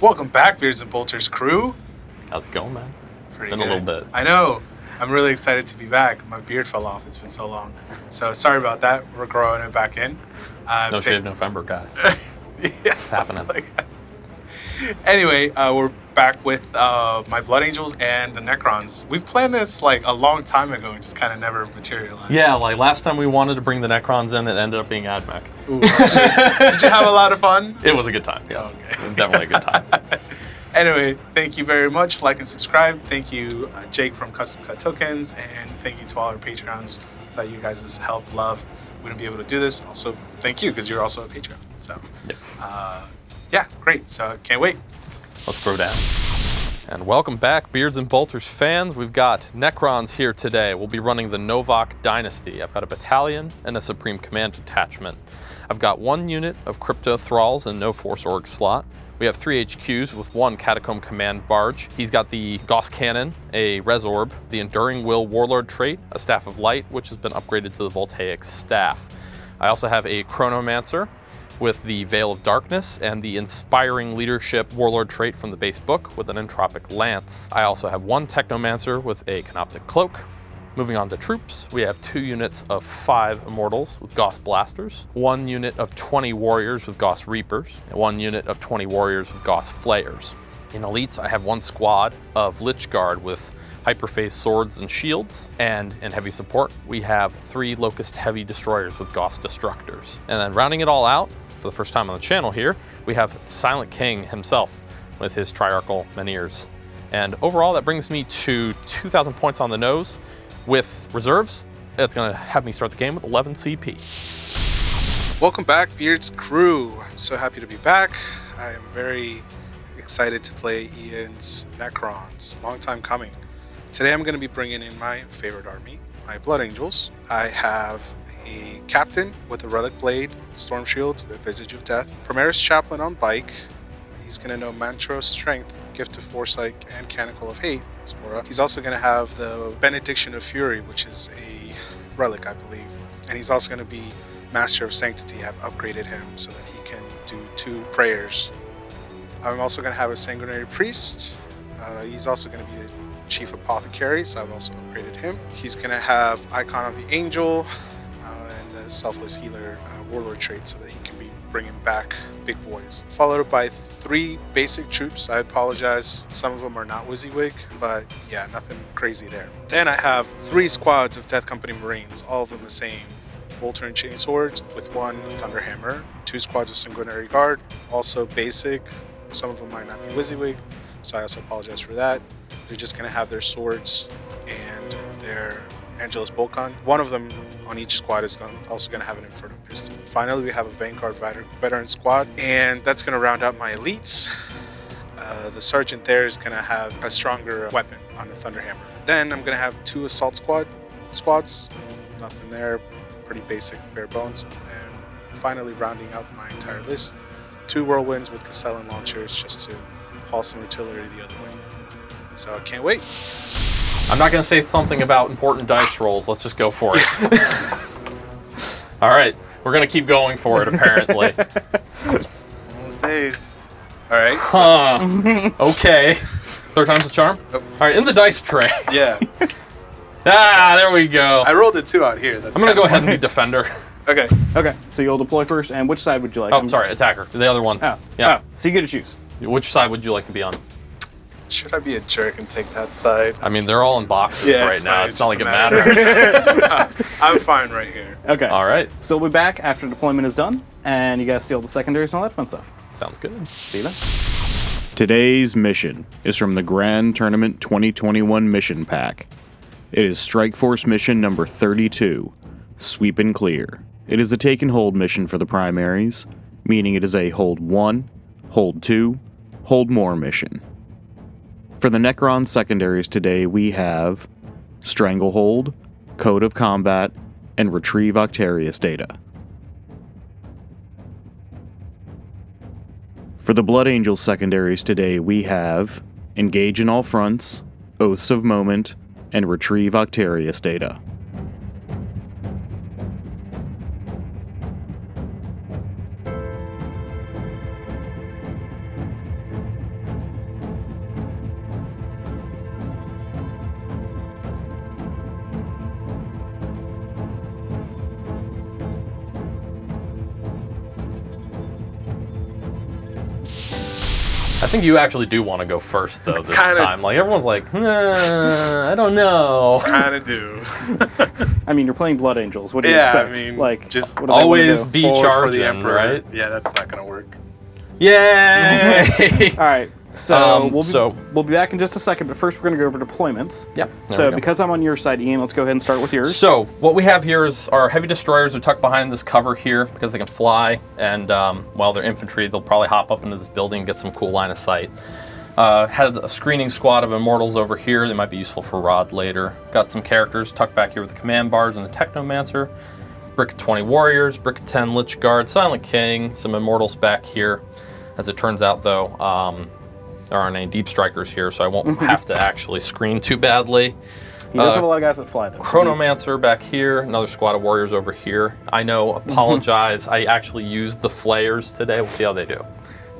Welcome back, Beards and Bolters crew. How's it going, man? Pretty It's been good. a little bit. I know. I'm really excited to be back. My beard fell off. It's been so long. So sorry about that. We're growing it back in. No Shave November, guys. It's happening. Anyway, we're back with my Blood Angels and the Necrons. We've planned this like a long time ago and just kind of never materialized. Yeah, like last time we wanted to bring the Necrons in, it ended up being AdMech. Ooh, did you have a lot of fun? It was a good time, yes. Okay. It was definitely a good time. Anyway, thank you very much. Like and subscribe. Thank you, Jake from Custom Cut Tokens, and thank you to all our Patreons that you guys' help, love. We wouldn't be able to do this. Also, thank you because you're also a Patreon. So, Yep. Yeah, great. So, can't wait. Let's throw down. And welcome back, Beards and Bolters fans. We've got Necrons here today. We'll be running the Novak Dynasty. I've got a battalion and a Supreme Command detachment. I've got 1 unit of Crypto Thralls and no Force Org slot. We have 3 HQs with 1 Catacomb Command Barge. He's got the Gauss Cannon, a Res Orb, the Enduring Will Warlord trait, a Staff of Light, which has been upgraded to the Voltaic Staff. I also have a Chronomancer with the Veil of Darkness and the Inspiring Leadership Warlord trait from the base book with an Entropic Lance. I also have 1 Technomancer with a Canoptic Cloak. Moving on to troops, we have 2 units of 5 Immortals with Gauss Blasters, 1 unit of 20 Warriors with Gauss Reapers, and 1 unit of 20 Warriors with Gauss Flayers. In Elites, I have 1 squad of Lich Guard with Hyperphase Swords and Shields, and in heavy support, we have 3 Locust Heavy Destroyers with Gauss Destructors. And then rounding it all out, for the first time on the channel here, we have Silent King himself with his Triarchal Menhirs. And overall, that brings me to 2,000 points on the nose. With reserves, it's gonna have me start the game with 11 CP. Welcome back, Beards crew. I'm so happy to be back. I am very excited to play Ian's Necrons. Long time coming. Today I'm going to be bringing in my favorite army, my Blood Angels. I have a Captain with a Relic Blade, Storm Shield, a Visage of Death, Primaris Chaplain on bike. He's going to know Mantros Strength, Gift of Foresight, and Canonical of Hate. He's also going to have the Benediction of Fury, which is a relic, I believe. And he's also going to be Master of Sanctity. I've upgraded him so that he can do 2 prayers. I'm also going to have a Sanguinary Priest. He's also going to be the Chief Apothecary, so I've also upgraded him. He's going to have Icon of the Angel and the Selfless Healer Warlord trait so that he can be bringing back big boys. Followed by 3 basic troops. I apologize, some of them are not WYSIWYG, but yeah, nothing crazy there. Then I have 3 squads of Death Company Marines, all of them the same. Bolter and Chain Swords with 1 Thunderhammer, 2 squads of Sanguinary Guard, also basic. Some of them might not be WYSIWYG, so I also apologize for that. They're just going to have their swords and their Angelus Boltgun. 1 of them on each squad is also going to have an Inferno Pistol. Finally, we have a Vanguard Veteran Squad, and that's going to round out my Elites. The Sergeant there is going to have a stronger weapon on the Thunderhammer. Then I'm going to have 2 Assault Squads. Nothing there, pretty basic, bare bones. And finally, rounding out my entire list, 2 Whirlwinds with Castellan Launchers just to haul some artillery the other way. So I can't wait. I'm not gonna say something about important dice rolls. Let's just go for it. All right, we're gonna keep going for it, apparently. Those days. All right. Huh. Okay. 3rd time's the charm? Oh. All right, in the dice tray. Yeah. There we go. I rolled a 2 out here. That's I'm gonna go ahead funny. and be defender. Okay. Okay, so you'll deploy first, and which side would you like? Oh, sorry, attacker. The other one. Oh, Yeah. oh, so you get to choose. Which side would you like to be on? Should I be a jerk and take that side? I mean, they're all in boxes right now. fine. It's not like just it a matters. I'm fine right here. Okay. All right. So we'll be back after deployment is done, and you guys see all the secondaries and all that fun stuff. Sounds good. See you then. Today's mission is from the Grand Tournament 2021 mission pack. It is Strike Force mission number 32, Sweep and Clear. It is a take and hold mission for the primaries, meaning it is a hold 1, hold 2, hold more mission. For the Necron secondaries today, we have Stranglehold, Code of Combat, and Retrieve Octarius data. For the Blood Angels secondaries today, we have Engage in All Fronts, Oaths of Moment, and Retrieve Octarius data. think you actually do want to go first, though, this Kinda. time. Like, everyone's like, I don't know. Kind of do. I mean, you're playing Blood Angels. What do you Yeah, expect? I mean, like, just what do they wanna Always do? be Forward for charging, the Emperor. right? Yeah, that's not going to work. Yay! All right. So, so- we'll be back in just a second, but first we're going to go over deployments. Yeah. So because I'm on your side, Ian, let's go ahead and start with yours. So what we have here is our heavy destroyers are tucked behind this cover here because they can fly, and while they're infantry, they'll probably hop up into this building and get some cool line of sight. Had a screening squad of immortals over here. They might be useful for Rod later. Got some characters tucked back here with the command bars and the Technomancer. Brick of 20 warriors, brick of 10 Lich Guard, Silent King, some immortals back here. As it turns out, though, there aren't any deep strikers here, so I won't have to actually screen too badly. He does have a lot of guys that fly, though. Chronomancer back here, another squad of warriors over here. I know, apologize, I actually used the flayers today. We'll see how they do.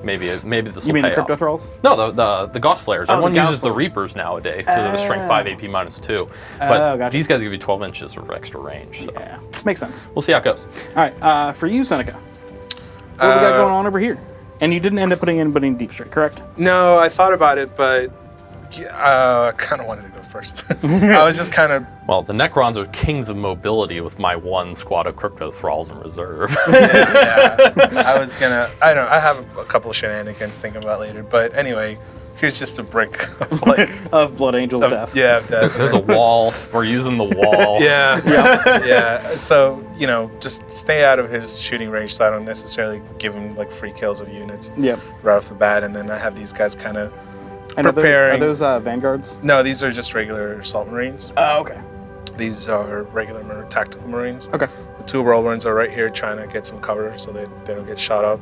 Maybe this will You mean pay the Crypto off. Thralls? No, the Gauss flayers. Oh, Everyone the Gauss uses the flayers. Reapers nowadays because of the strength 5 AP -2. But gotcha. these guys give you 12 inches of extra range. So Yeah, makes sense. we'll see how it goes. All right, for you, Seneca, what do we got going on over here? And you didn't end up putting anybody in Deep Strike, correct? No, I thought about it, but I kind of wanted to go first. I was just kind of... Well, the Necrons are kings of mobility with my one squad of Crypto Thralls in reserve. Yeah, I was going to... I don't know. I have a couple of shenanigans thinking about later. But anyway, here's just a brick of, like... Of Blood Angel's death. Yeah, of death. There's a wall. We're using the wall. Yeah, yeah. So, just stay out of his shooting range so I don't necessarily give him, like, free kills of units Yep. right off the bat. And then I have these guys kind of And preparing... Are those Vanguards? No, these are just regular Assault Marines. Oh, okay. These are regular tactical Marines. Okay. The two Whirlwinds are right here trying to get some cover so they don't get shot up.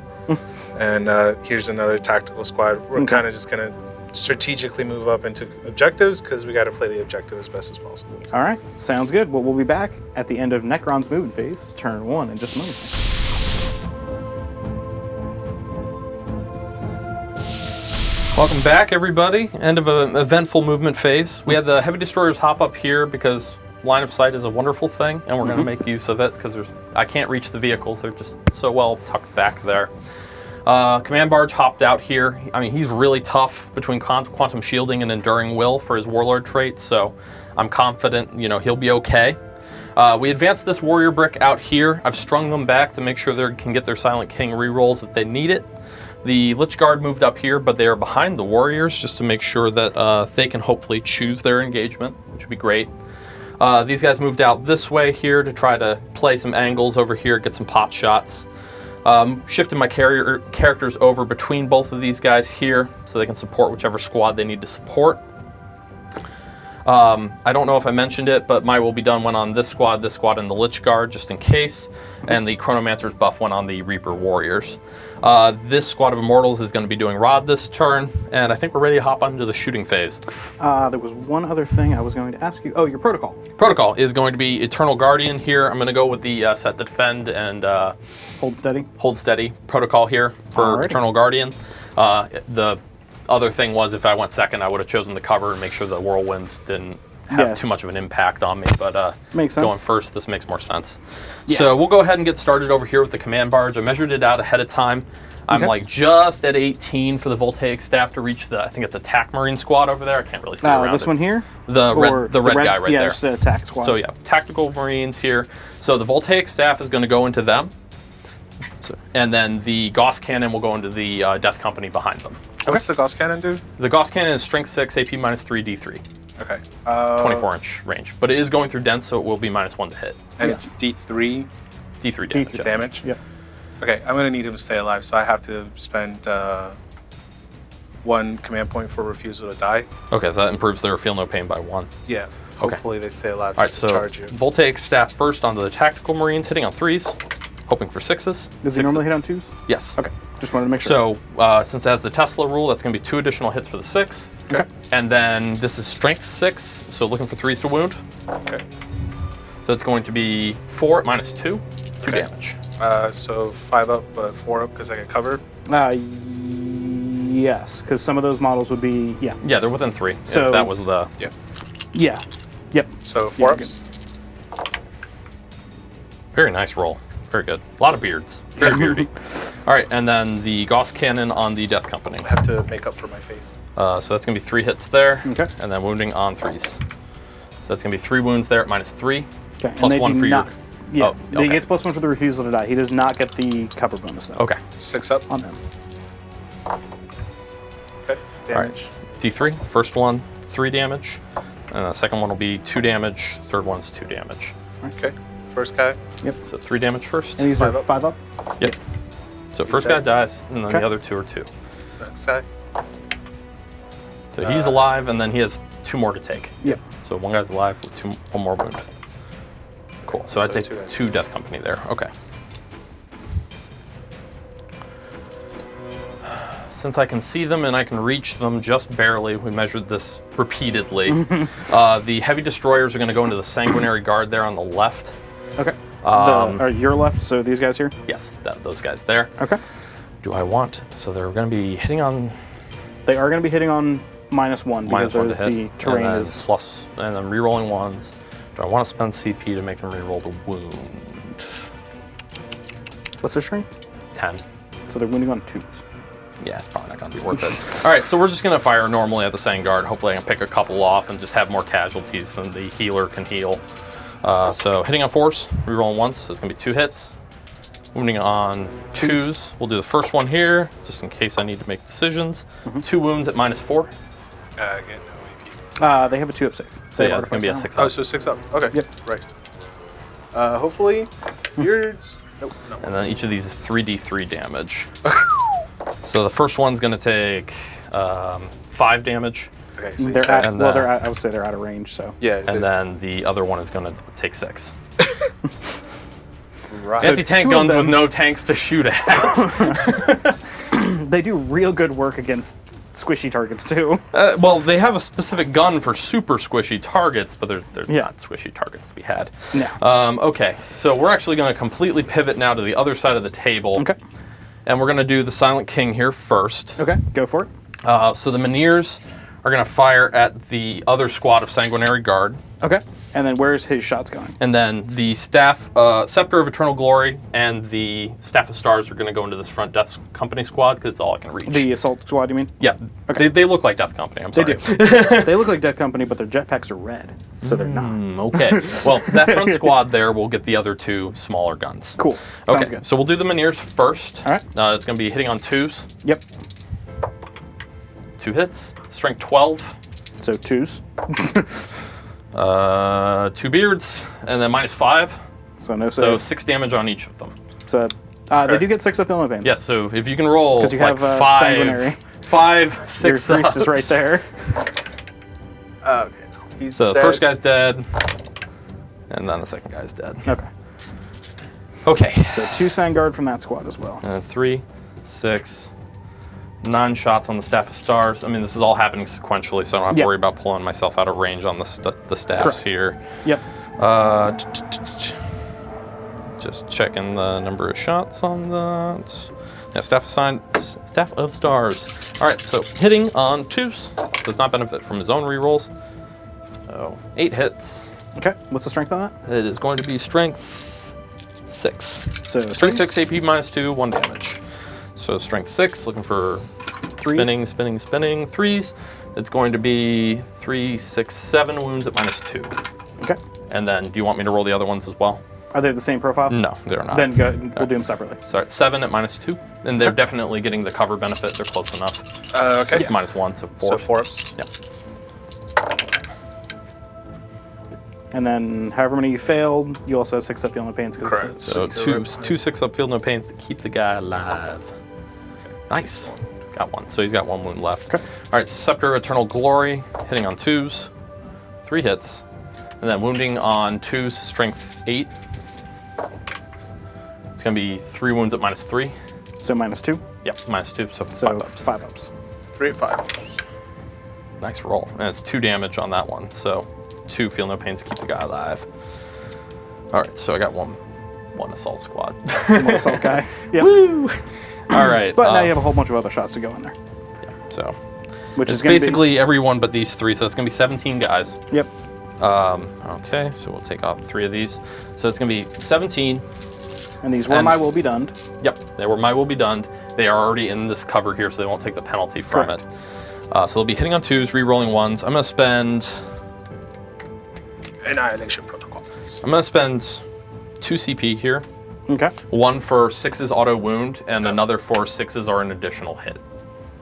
And here's another tactical squad. We're kind of just going to strategically move up into objectives because we got to play the objective as best as possible. All right, sounds good. Well, we'll be back at the end of Necron's movement phase, turn 1, in just a moment. Welcome back, everybody. End of an eventful movement phase. We had the heavy destroyers hop up here because line of sight is a wonderful thing, and we're going to make use of it because I can't reach the vehicles. They're just so well tucked back there. Command barge hopped out here. I mean, he's really tough between quantum shielding and enduring will for his warlord trait, so I'm confident, he'll be okay. We advanced this warrior brick out here. I've strung them back to make sure they can get their Silent King rerolls if they need it. The Lich Guard moved up here, but they are behind the warriors just to make sure that they can hopefully choose their engagement, which would be great. These guys moved out this way here to try to play some angles over here, get some pot shots. Shifted my characters over between both of these guys here so they can support whichever squad they need to support. I don't know if I mentioned it, but my will be done went on this squad, and the Lich Guard, just in case, and the Chronomancer's buff went on the Reaper Warriors. This squad of Immortals is going to be doing Rod this turn, and I think we're ready to hop onto the shooting phase. There was one other thing I was going to ask you. Oh, your protocol. Protocol is going to be Eternal Guardian here. I'm going to go with the set to defend and Hold steady. hold steady protocol here for Alrighty. Eternal Guardian. The other thing was if I went second, I would have chosen the cover and make sure the whirlwinds didn't have too much of an impact on me. But Makes sense. going first, this makes more sense. Yeah. So we'll go ahead and get started over here with the command barge. I measured it out ahead of time. I'm Okay. like just at 18 for the voltaic staff to reach the, I think it's attack marine squad over there. I can't really see around This it. one here? The Or red guy right yeah, there. just attack squad. So yeah, tactical marines here. So the voltaic staff is going to go into them. And then the Gauss cannon will go into the death company behind them. What's the Gauss cannon do? The Gauss cannon is strength 6, AP -3, D3. Okay. 24-inch range. But it is going through dense, so it will be -1 to hit. And it's D3 D3 damage. yes. damage? Yep. Okay, I'm going to need him to stay alive, so I have to spend 1 command point for refusal to die. Okay, so that improves their feel no pain by 1. Yeah. Okay. Hopefully they stay alive All right, just so to charge you. voltaic staff first onto the tactical marines, hitting on 3s, hoping for 6s. Does he normally hit on 2s? Yes. Okay, just wanted to make sure. So since it has the Tesla rule, that's going to be 2 additional hits for the 6. Okay. And then this is strength 6, so looking for 3s to wound. Okay. So it's going to be 4 minus 2, 2 Okay. damage. So 5 up, but 4 up because I get covered. Yes, because some of those models would be, yeah. Yeah, they're within 3. So- if that was the... Yeah. Yeah. Yep. So 4 Yeah, ups. Very nice roll. Very good. A lot of beards. Very beardy. All All right, and then the Gauss cannon on the Death Company. I have to make up for my face. So that's going to be 3 hits there. Okay. And then wounding on 3s. So that's going to be 3 wounds there at -3. Okay. Plus and 1 for not, your... Yeah, Oh, okay. he gets +1 for the refusal to die. He does not get the cover bonus, though. Okay. 6 up. On them. Okay. Damage. T3, first one, 3 damage. And the second one will be 2 damage. Third one's 2 damage. Okay. First guy. Yep. So 3 damage first. And these are 5 up. 5 up? Yep. So first guy dead. dies, and then Okay. the other 2 are 2. Next guy. So he's alive, and then he has 2 more to take. Yep. So one guy's alive with 1 more wound. Cool. So I So take 2 guys. 2 Death Company there. Okay. Since I can see them and I can reach them just barely, we measured this repeatedly. The heavy destroyers are going to go into the Sanguinary Guard there on the left. Okay. Are your left, so these guys here? Yes, those guys there. Okay. Do I want? So they're going to be hitting on They are going to be hitting on -1 because -1 to there's hit, the terrain and then is... plus, and then rerolling 1s. Do I want to spend CP to make them reroll the wound? What's their strength? 10. So they're wounding on 2s. Yeah, it's probably not going to be worth it. All right, so we're just going to fire normally at the Sang Guard. Hopefully I can pick a couple off and just have more casualties than the healer can heal. So hitting on 4s, rerolling 1s, so it's going to be 2 hits. Wounding on 2s. We'll do the first one here, just in case I need to make decisions. 2 wounds at -4. Again, no AP. They have a 2-up save. So They yeah, have it's going to be a artifacts 6 now. Oh, up. so 6 up. Okay. Yep. Right. Hopefully, yours. Nope. No. And then each of these is 3d3 damage. So the first one's going to take 5 damage. Okay. So he's They're dead. at, And well, then- they're at, I would say they're out of range, so... Yeah. And then the other one is going to take 6. right. Anti-tank 2 of guns them- with no tanks to shoot at. They do real good work against squishy targets, too. Well, they have a specific gun for super squishy targets, but they're Yeah. not squishy targets to be had. No. Okay, so we're actually going to completely pivot now to the other side of the table. Okay. And we're going to do the Silent King here first. Okay, go for it. So the Mineers are going to fire at the other squad of Sanguinary Guard. Okay. And then where's his shots going? And then the staff, Scepter of Eternal Glory and the Staff of Stars are going to go into this front Death Company squad because it's all I can reach. The assault squad, you mean? Yeah, Okay. they look like Death Company, I'm They sorry. do. They look like Death Company, but their jetpacks are red, so they're not. Okay, well, that front squad there will get the other 2 smaller guns. Cool. Okay, Sounds good. so we'll do the Mineers first. All right. It's going to be hitting on 2s. Yep. 2 hits. Strength 12. So 2s. 2 beards. And then -5. So no So save. 6 damage on each of them. So they do get 6 up filament pains. Yes, so if you can roll 'Cause you like have, 5, sanguinary. 5, Your 6 priest is right ups. there. Okay. He's So the dead. first guy's dead. And then the second guy's dead. Okay. Okay. So 2 Sangard from that squad as well. And 3, 6, 9 shots on the Staff of Stars. I mean, this is all happening sequentially, so I don't have to Yep. worry about pulling myself out of range on the staffs Correct. here. Yep. Just checking the number of shots on that. Yeah, Staff of Stars. All right, so hitting on 2s does not benefit from his own rerolls. So 8 hits. Okay. What's the strength on that? It is going to be Strength 6. So Strength 6 6, AP -2, 1 damage. So Strength 6, looking for Threes? spinning, 3s. It's going to be 3, 6, 7 wounds at -2. Okay. And then, do you want me to roll the other ones as well? Are they the same profile? No, they're not. Then go, we'll do them separately. So it's 7 at -2, and they're definitely getting the cover benefit. They're close enough. Okay. It's -1, so 4. So 4 ups. Yeah. And then however many you failed, you also have 6 up filament pains. Correct. So two 6 up field no pains to keep the guy alive. Nice. Got 1. So he's got 1 wound left. Okay. All right, Scepter of Eternal Glory, hitting on 2s, 3 hits, and then wounding on 2s, Strength 8. It's gonna be 3 wounds at -3. So -2. Yep, -2, so 5 So ups. 5 ups. 3 at 5. Nice roll, and it's 2 damage on that one. So 2 feel no pains to keep the guy alive. All right, so I got one assault squad. One assault guy. Yep. Woo! All right, But now you have a whole bunch of other shots to go in there. so Which it's is going to basically everyone but these 3. So it's gonna be 17 guys. Yep. Okay, so we'll take off 3 of these. So it's gonna be 17 And these were my will be done. Yep, they were my will be done. They are already in this cover here, so they won't take the penalty from Correct. it. So they'll be hitting on 2s, re-rolling 1s. I'm going to spend... Annihilation Protocol. I'm going to spend 2 CP here. Okay. 1 for 6's auto wound, and another for 6's are an additional hit.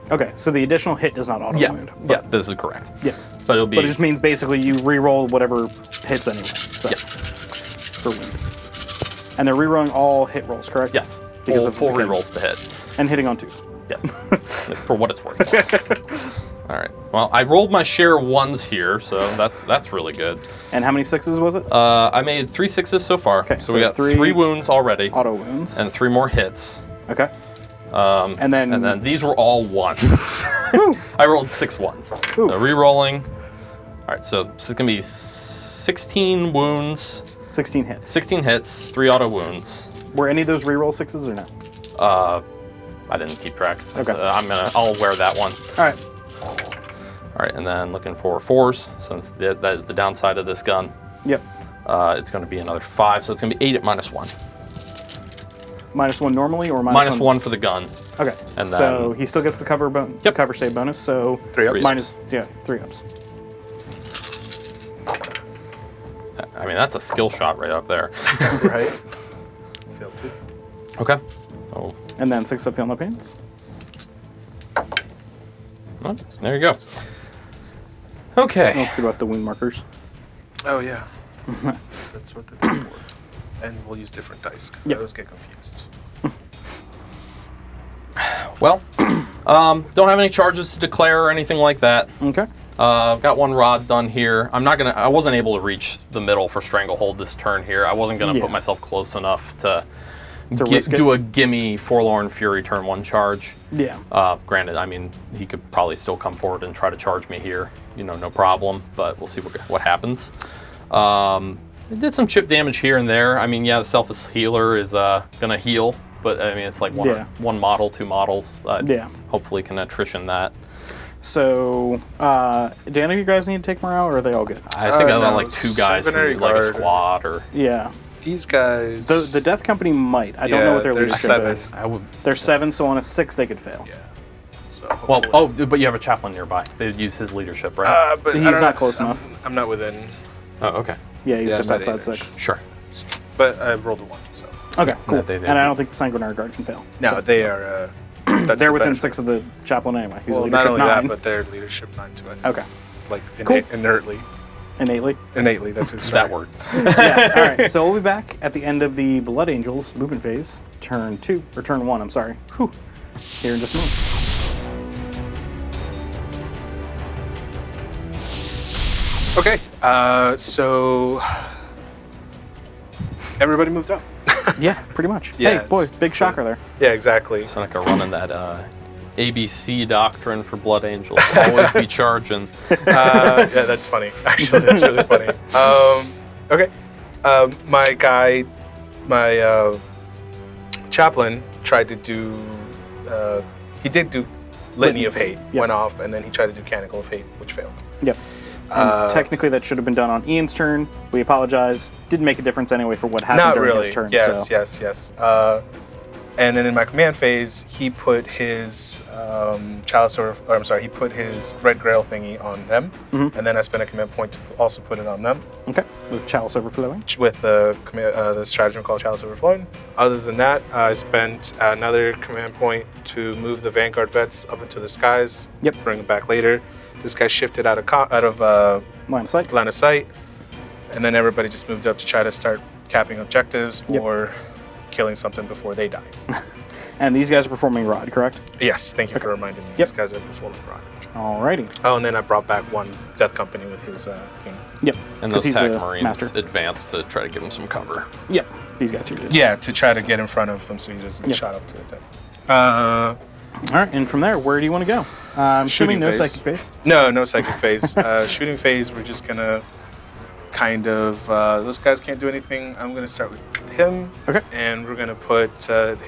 Okay, so the additional hit does not auto wound. Yeah, this is correct. Yeah. But it'll be... But it just means basically you re-roll whatever hits anyway. So, Yeah. for wound. And they're re-rolling all hit rolls, correct? Yes, Because full, of full the re-rolls to hit. And hitting on 2s. Yes, for what it's worth. All right. Well, I rolled my share of 1s here, so that's really good. And how many 6s was it? I made 3 6s so far. Okay, so we got 3 wounds already, Auto wounds. and 3 more hits. Okay. And then these were all 1s. I rolled 6 1s. Ooh. So re-rolling. All right, so this is gonna be 16 wounds, 16 hits. 16 hits, 3 auto wounds. Were any of those re-roll 6s or no? I didn't keep track. Okay. I'll wear that one. All right. All right, and then looking for 4s, since that is the downside of this gun. Yep. It's going to be another 5, so it's going to be 8 at -1. -1 normally or Minus 1 for the gun. Okay. And so then- he still gets the cover cover save bonus. So 3 ups. minus 3 ups. I mean, that's a skill shot right up there. Right? Failed 2. Okay. Oh, And then 6 up feel no pains. well, there you go. Okay. Don't forget about the wound markers. Oh, yeah. That's what they're for. And we'll use different dice, because I always get confused. Well, don't have any charges to declare or anything like that. Okay. I've got 1 rod done here. I wasn't able to reach the middle for Stranglehold this turn here. I wasn't gonna put myself close enough to risk it. do a gimme Forlorn Fury turn 1 charge. Yeah. Granted, I mean, he could probably still come forward and try to charge me here, no problem, but we'll see what happens. It did some chip damage here and there. I mean, yeah, the Selfless Healer is gonna heal, but I mean, it's like one model, 2 models. Hopefully can attrition that. So, do any of you guys need to take morale, or are they all good? I think I got no, like 2 guys from Seminary like a Guard. squad or... Yeah. These guys... The Death Company might. I don't know what their there's leadership 7. is. I would... They're 7, so on a 6 they could fail. Yeah. So Well, hopefully- but you have a chaplain nearby. They'd use his leadership, right? but I He's don't not know. close enough. I'm not within, Oh, okay. Yeah, he's Yeah, just I'm at outside 8-ish. 6. Sure. but I rolled a 1, so... Okay, cool. they- And I don't think the Sanguinary Guard can fail. No, So they are... that's they're the within benefit. 6 of the chaplain anyway. Who's Well, leadership not only 9. that, but they're leadership 9 too, I think. Okay, Like, Cool. inertly. innately. Innately, that's who's That word. Yeah, all right. So we'll be back at the end of the Blood Angels movement phase, turn 2, or turn 1, I'm sorry. Whew. Here in just a moment. Okay, so... Everybody moved up. Yeah, pretty much. Yeah, Hey, boy, big so- shocker there. Yeah, exactly. Seneca running that ABC doctrine for Blood Angels. Always be charging. Yeah, that's funny. Actually, that's really funny. Okay. My chaplain tried to do. He did do Litany of Hate. Yep. Went off, and then he tried to do Canticle of Hate, which failed. Yep. And technically, that should have been done on Ian's turn. We apologize. Didn't make a difference anyway for what happened Not during really. his turn. Yes, so. yes. And then in my command phase, he put his he put his Red Grail thingy on them, Mm-hmm. and then I spent a command point to also put it on them. Okay. With Chalice overflowing. With the stratagem called Chalice Overflowing. Other than that, I spent another command point to move the Vanguard vets up into the skies. Yep. Bring them back later. This guy shifted out of Line of sight. line of sight, and then everybody just moved up to try to start capping objectives Yep. or killing something before they die. And these guys are performing Rod, correct? Yes, thank you for reminding me. Yep. These guys are performing right. Alrighty. Oh, and then I brought back 1 Death Company with his thing. Yep. And 'Cause those he's Tech a Marines master. advanced to try to give him some cover. Yep. These guys here did. Yeah, to try to get in front of him so he doesn't get Yep. shot up to the death. All right. And from there, where do you want to go? I'm assuming Shooting no phase. psychic phase. No psychic phase. Shooting phase, we're just gonna kind of, those guys can't do anything. I'm gonna start with him. Okay. And we're gonna put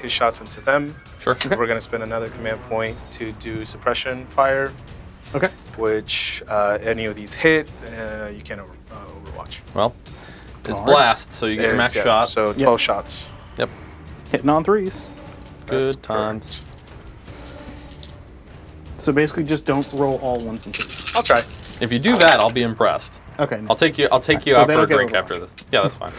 his shots into them. Sure. We're gonna spend another command point to do suppression fire, Okay. which any of these hit, you can't overwatch. Well, it's Alright. blast, so you get your There's- max yeah, shot. So 12 shots. Yep. Hitting on 3s. Good That's times. So basically, just don't roll all 1s and 2s. I'll try. If you do that, I'll be impressed. Okay. I'll take you so out they for a don't get drink Overwatch. after this. Yeah, that's fine.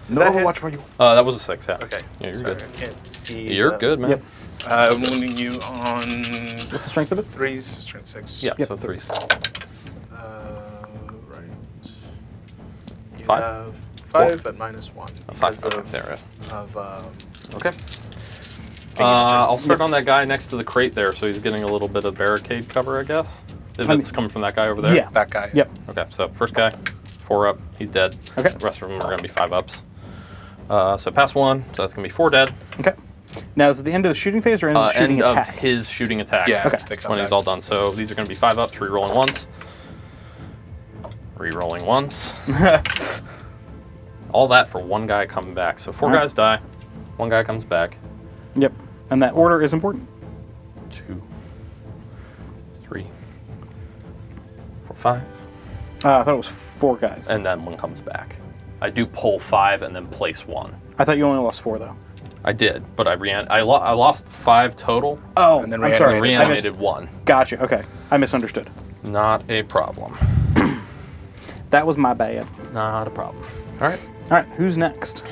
No that hit? Overwatch for you. That was a 6, yeah. Okay. Yeah, you're Sorry, good. I can't see. You're good, man. Yep. I'm wounding you on What's the strength of it? 3s, strength 6. Yeah, Yep. so 3s. Right. You 5? have 5, but minus 1. 5, because okay, of- there. Of, Okay. I'll start on that guy next to the crate there, so he's getting a little bit of barricade cover, I guess. If it's coming from that guy over there. Yeah. that guy. Yep. Okay, so first guy, 4 up, he's dead. Okay. The rest of them are going to be 5 ups. So pass 1, so that's going to be 4 dead. Okay. Now, is it the end of the shooting phase or end of the shooting End attack? of his shooting attack. Yeah. Okay. they come When he's back. all done. So these are going to be 5 ups, re-rolling once. Re-rolling once. All that for 1 guy coming back. So 4 All right. guys die, 1 guy comes back. Yep. And that order is important. 2, 3, 4, 5. I thought it was 4 guys. And then 1 comes back. I do pull 5 and then place 1. I thought you only lost 4 though. I did, but I lost 5 total. Oh, And then I'm sorry. Reanimated 1. Gotcha. Okay. I misunderstood. Not a problem. That was my bad. Not a problem. All right. All right. Who's next?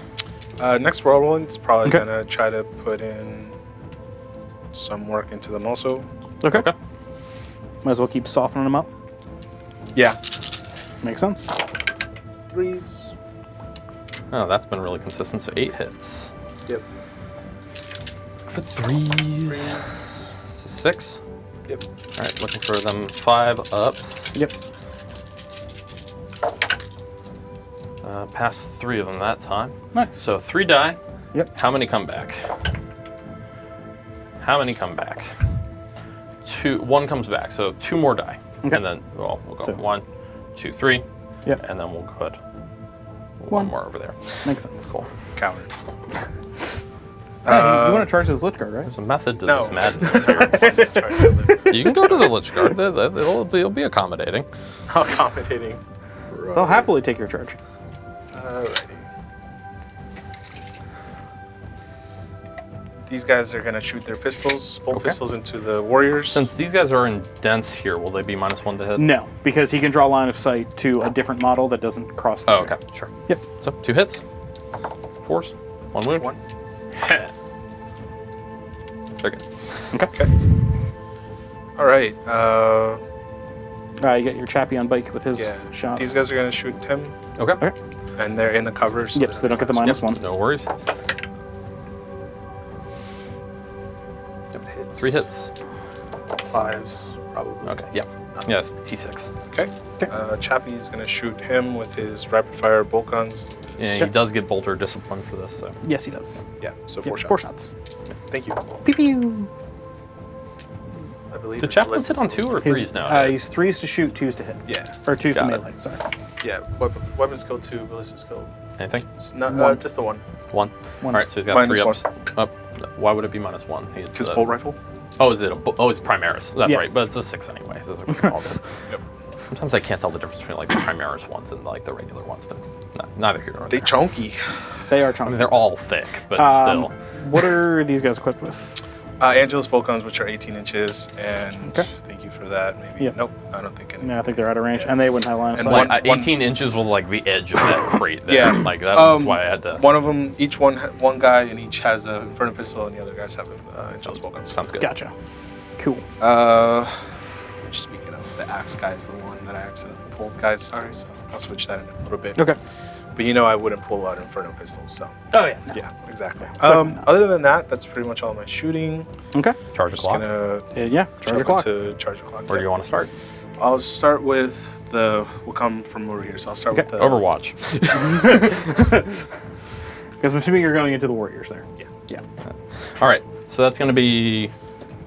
Next Whirlwind's probably Okay. gonna try to put in some work into them also. Okay. Okay. Might as well keep softening them up. Yeah. Makes sense. 3s. Oh, that's been really consistent. So 8 hits. Yep. For 3s. This is 6. Yep. All right, looking for them 5 ups. Yep. Passed 3 of them that time. Nice. So 3 die. Yep. How many come back? How many come back? 1 comes back, so 2 more die. Okay. And then, well, we'll go So- 1, 2, 3. Yep. And then we'll put 1 One. more over there. Makes sense. Cool. Counter. Hey, you want to charge this Lich Guard, right? There's a method to No. this madness here. You can go to the Lich Guard. It'll be accommodating. Accommodating. They'll happily take your charge. Alrighty. These guys are gonna shoot their pistols, bolt Okay. pistols into the warriors. Since these guys are in dense here, will they be -1 to hit? No, because he can draw line of sight to a different model that doesn't cross the Oh, okay, sure. Yep. So 2 hits, 4s, 1 wound. 1. They're good. Okay. All right. You got your chappy on bike with his Yeah. shots. These guys are gonna shoot him, Okay. Okay. and they're in the cover. Yep, so they don't get the -1. No worries. Yep, hits. 3 hits. 5s, probably. Okay, yeah. Yes, T6. Okay. Chappie's gonna shoot him with his rapid fire bolt guns. Yeah, he does get bolter discipline for this, so. Yes, he does. Yeah, so Yep, 4 shots. 4 shots. Thank you. Pew pew. I believe The it's chaplains hit on Alexis. 2 or His, 3s now? he's 3s to shoot, 2s to hit. Yeah, Or 2s to Got it. melee, sorry. yeah. Weapon skill 2, ballistic skill. Anything? No, One. just the 1. 1. One. All right, so he's got Minus 3 ups. Up. Why would it be -1? It's His bolt rifle. Oh, is it? It's Primaris. That's Yeah. right, but it's a 6 anyway. So it's all good. Yep. Sometimes I can't tell the difference between like the Primaris ones and like the regular ones, but neither here nor They there. chunky. They are I chunky. mean, they're all thick, but still. What are these guys equipped with? Angelus bolt guns, which are 18 inches, and Okay. thank you for that. Maybe. Yeah. Nope, I don't think any. No, I think they're out of range, and they wouldn't have line of And sight. Like one- 18 inches was like the edge of that crate. There. Yeah. Like that's why I had to. One of them, one guy, and each has a inferno pistol, and the other guys have Angelus bolt guns. Sounds good. Gotcha. Cool. Speaking of the axe guy, is the one that I accidentally pulled, guys. Sorry, so I'll switch that in a little bit. Okay. But you know I wouldn't pull out inferno pistols, so Oh yeah. No. yeah, exactly. Definitely not. Other than that, that's pretty much all my shooting. Okay. Charge the Just clock. gonna Yeah. Charge the clock. to charge the clock. Where do you want to start? I'll start with the. We'll come from over here, so I'll start Okay. with the Overwatch. Because I'm assuming you're going into the warriors there. Yeah. Yeah. All right, so that's going to be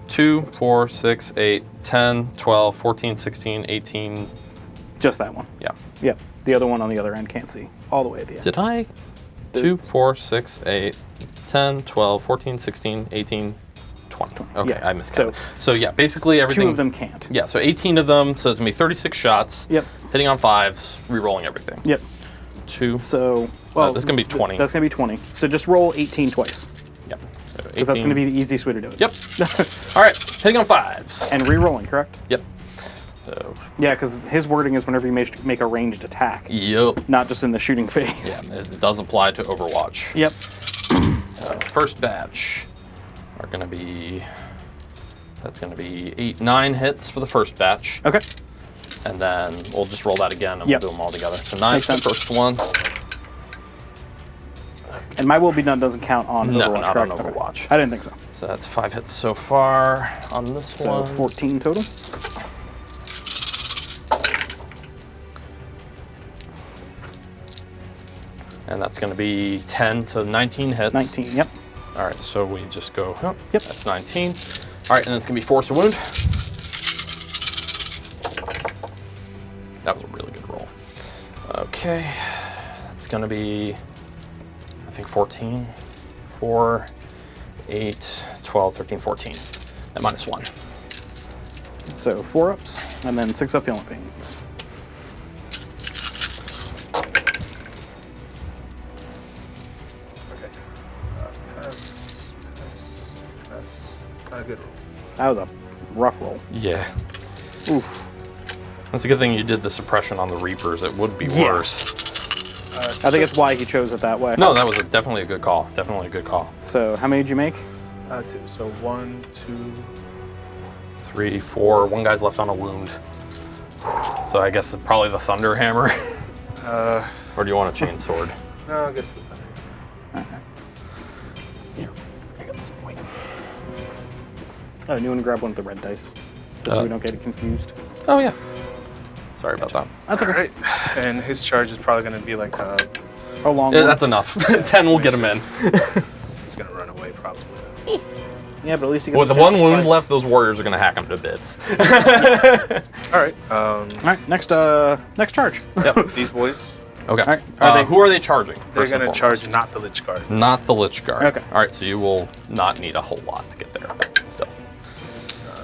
2, 4, 6, 8, 10, 12, 14, 16, 18. Just that one. Yeah. Yep. The other one on the other end can't see all the way at the end. Did I? 2, 4, 6, 8, 10, 12, 14, 16, 18, 20. Okay, Yeah. I miscounted. So yeah, basically everything. 2 of them can't. Yeah, so 18 of them, so it's going to be 36 shots. Yep. Hitting on 5s, re-rolling everything. Yep. 2. So, well, that's going to be 20. That's going to be 20. So just roll 18 twice. Yep. So Because that's going to be the easiest way to do it. Yep. All right, hitting on 5s. And re-rolling, correct? Yep. So, Yeah, because his wording is whenever you make a ranged attack, yep. not just in the shooting phase. Yeah, it does apply to Overwatch. Yep. First batch are going to be, that's going to be 8, 9 hits for the first batch. Okay. And then we'll just roll that again and Yep. we'll do them all together. So 9 Makes for the sense. first one. And my will be done doesn't count on No, Overwatch, not correct? on Okay. Overwatch. I didn't think so. So that's 5 hits so far on this So one. 14 total. And that's going to be 10 to 19 hits. 19, yep. All right, so we just go, oh, Yep. that's 19. All right, and it's going to be force a wound. That was a really good roll. Okay, it's going to be, I think 14, 4, 8, 12, 13, 14, and minus 1. So 4 ups, and then 6 up feeling pains. Okay. Pass. Not a good roll. That was a rough roll. Yeah, Oof. that's a good thing you did the suppression on the Reapers. It would be Yeah. worse. I think it's why he chose it that way. No, that was definitely a good call. Definitely a good call. So how many did you make? 2. So 1, 2. 3, 4. One guy's left on a wound. So I guess probably the Thunder Hammer. Or do you want a chain sword? No, I guess the thunder. Here, I got this point. Oh, you want to grab one of the red dice, just so we don't get it confused. Oh yeah. Sorry about that. That's okay. Alright. And his charge is probably going to be like A long Yeah, one. that's enough. 10 will get him in. he's going to run away probably. Yeah, but at least he gets With a the chance one to wound fight. left, those warriors are going to hack him to bits. Alright. All right, next charge. Yep. These boys, Okay. All right. Are they- Who are they charging? they're first and going to foremost? charge not the Lich Guard. Not the Lich Guard. Okay. All right, so you will not need a whole lot to get there. Still.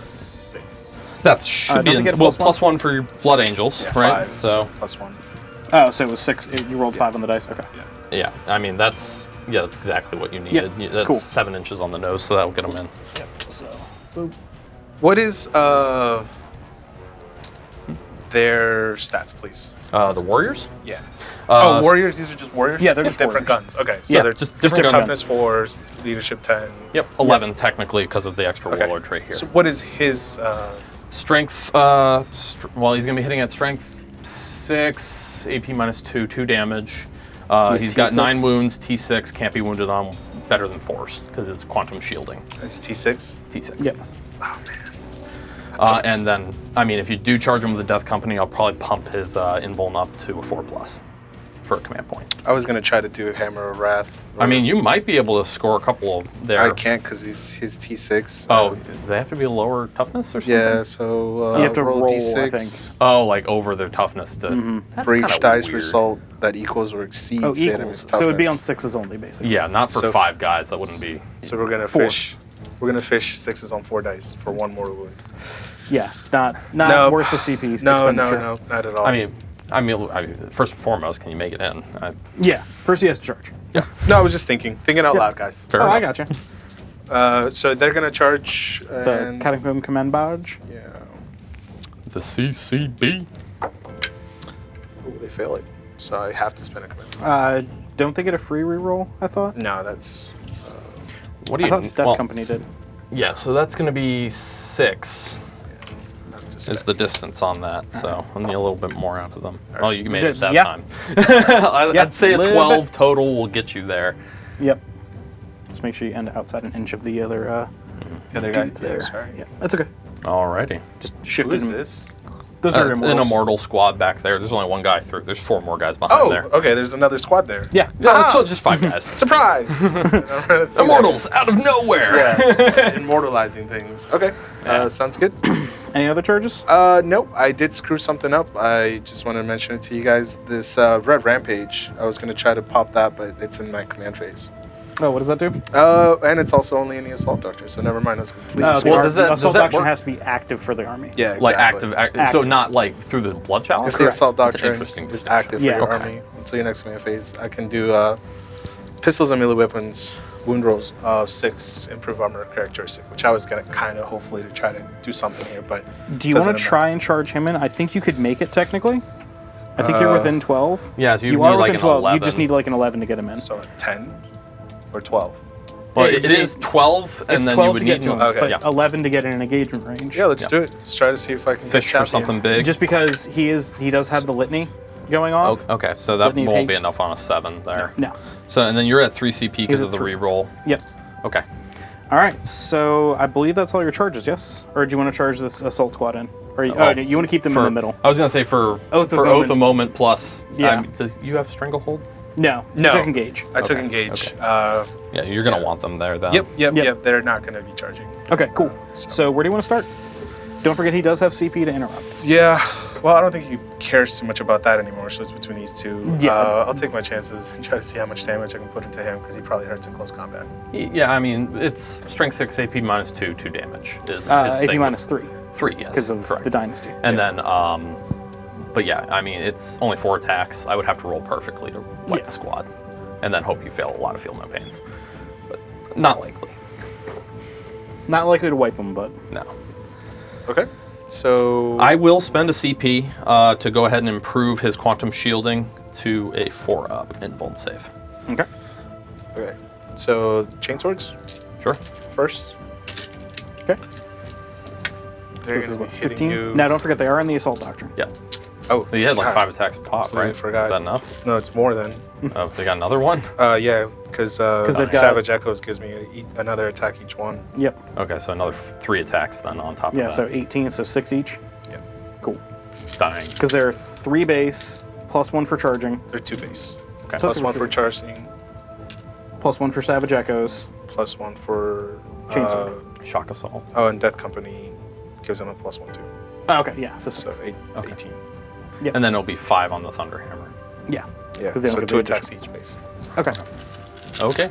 6. That should don't be they get a well, plus one? +1 for your Blood Angels, Yeah, right? 5. So plus 1. Oh, so it was 6. You rolled 5 on the dice. Okay. yeah, I mean that's exactly what you needed. That's cool. 7 inches on the nose, so that'll get them in. So, boop. What is their stats, please? The warriors? Yeah. Uh, warriors. These are just warriors. Yeah, they're With just different warriors. guns. Okay, so Yeah, they're just different toughness 4, leadership 10. Yep, 11 technically because of the extra Okay. warlord trait here. So what is his? Strength, well, he's going to be hitting at strength 6, AP -2, 2 damage. He's got T6? 9 wounds, T6, can't be wounded on better than force because it's quantum shielding. His T6. T6, Yeah. yes. Oh man. And then, I mean, if you do charge him with the Death Company, I'll probably pump his invuln up to a 4+ for a command point. I was gonna try to do Hammer of Wrath. I mean, you might be able to score a couple of there. I can't because he's his T6. Oh, do they have to be a lower toughness or something? Yeah. So You have to roll, I D6 think. Oh, like over their toughness to. That's for each kinda dice weird. result that equals or exceeds Oh, the enemy's equals. toughness. So it would be on 6s only, basically. Yeah, not for So 5 guys. That wouldn't be. So we're gonna 4. fish. We're gonna fish 6s on 4 dice for 1 more wound. Yeah, not No. worth the CP No, expenditure. no, not at all. I mean, first and foremost, can you make it in? Yeah, first he has to charge. no, I was just thinking out loud, guys. Fair Oh, I enough. gotcha. So they're gonna charge. The And, Catacomb Command Badge. yeah. The CCB. Ooh, they fail it. So I have to spend a command. Don't they get a free reroll, I thought? No, that's. What do I you? thought Death well, Company did. yeah, so that's going to be 6 Not just is the distance on that. So I need a little bit more out of them. Oh, you made it Did- that yeah. time. Yeah, I'd say a little 12 bit. total will get you there. Yep. Just make sure you end outside an inch of the other the other guy. dude there. Sorry. Yeah, that's okay. Alrighty. Just Who shift is it. this? Those are It's an immortals. immortal squad back there. There's only one guy through. There's 4 more guys behind Oh, there. okay. There's another squad there. Yeah. No, it's just 5 guys. Surprise! Immortals out of nowhere. Yeah. Immortalizing things. Okay. Yeah. Sounds good. Any other charges? Nope. I did screw something up. I just want to mention it to you guys. This Red Rampage. I was gonna try to pop that, but it's in my command phase. Oh, what does that do? And it's also only in the Assault Doctrine, so never mind. That's complete. Well, does that Assault work? Doctrine has to be active for the army. Yeah, exactly. Like active, so not like through the blood chalice? If the Assault That's an Doctrine interesting is distinction. active for Yeah. your Okay. army until your next command phase, I can do pistols and melee weapons, wound rolls of 6 improve armor characteristic, which I was gonna kind of hopefully to try to do something here, but Do you want doesn't to try and charge him in? I think you could make it technically. I think you're within 12. Yeah, so you are need, like, within an 12. 11. You just need like an 11 to get him in. So 10 or 12. Well, it is 12, and It's then 12 you would to need get to him, Okay. but Yeah. 11 to get in an engagement range. Yeah, let's do it. Let's try to see if I can fish get for Chappie. something big. Just because he does have the litany going Oh, off. okay, so that Wouldn't you won't hate- be enough on a 7 there. No. So, and then you're at 3 CP because He's of at the 3. reroll. Yep. Okay. All right. So I believe that's all your charges. Yes. Or do you want to charge this assault squad in? Or you, Well, you want to keep them in the middle? I was gonna say for Oath of Oath a Moment. moment plus. Yeah. Does you have Stranglehold? No. No. You took engage. I took Okay, engage. okay. Yeah, you're gonna want them there then. Yep. Yep. They're not going to be charging. Okay. Cool. So where do you want to start? Don't forget he does have CP to interrupt. Yeah. Well, I don't think he cares too much about that anymore, so it's between these two. Yeah. I'll take my chances and try to see how much damage I can put into him, because he probably hurts in close combat. Yeah, I mean it's strength 6, AP minus 2, 2 damage is his AP thing. minus 3 3, yes. because of correct. the dynasty. And then, but yeah, I mean it's only 4 attacks. I would have to roll perfectly to wipe Yeah. the squad, and then hope you fail a lot of feel no pains, but not likely. Not likely to wipe him, but No. Okay. So I will spend a CP to go ahead and improve his quantum shielding to a 4-up in Vuln save. okay. Okay. So chainswords Sure. first. Okay. They're This is going to be what, hitting 15? you. Now don't forget they are in the assault doctrine. Yeah. Oh, So you had like God. 5 attacks a pop, Completely right? forgot. Is that enough? No, it's more than. Oh, they got another one? Yeah, because they've got- Savage Echoes gives me another attack each one. Yep. Okay, so another 3 attacks then on top Yeah. of So that. 18. So 6 each. Yeah. Cool. Dying. Because they're 3 base plus 1 for charging, They're 2 base. Okay. Plus 1 for charging, plus 1 for savage echoes. plus 1 for. Chainsword. Shock assault. Oh, and Death Company gives them a plus 1 too. Oh, okay. Yeah. So So 6. 18. And then it'll be 5 on the Thunderhammer. Yeah. Yeah, 'Cause they don't so get 2 the attacks each base. Okay. Okay,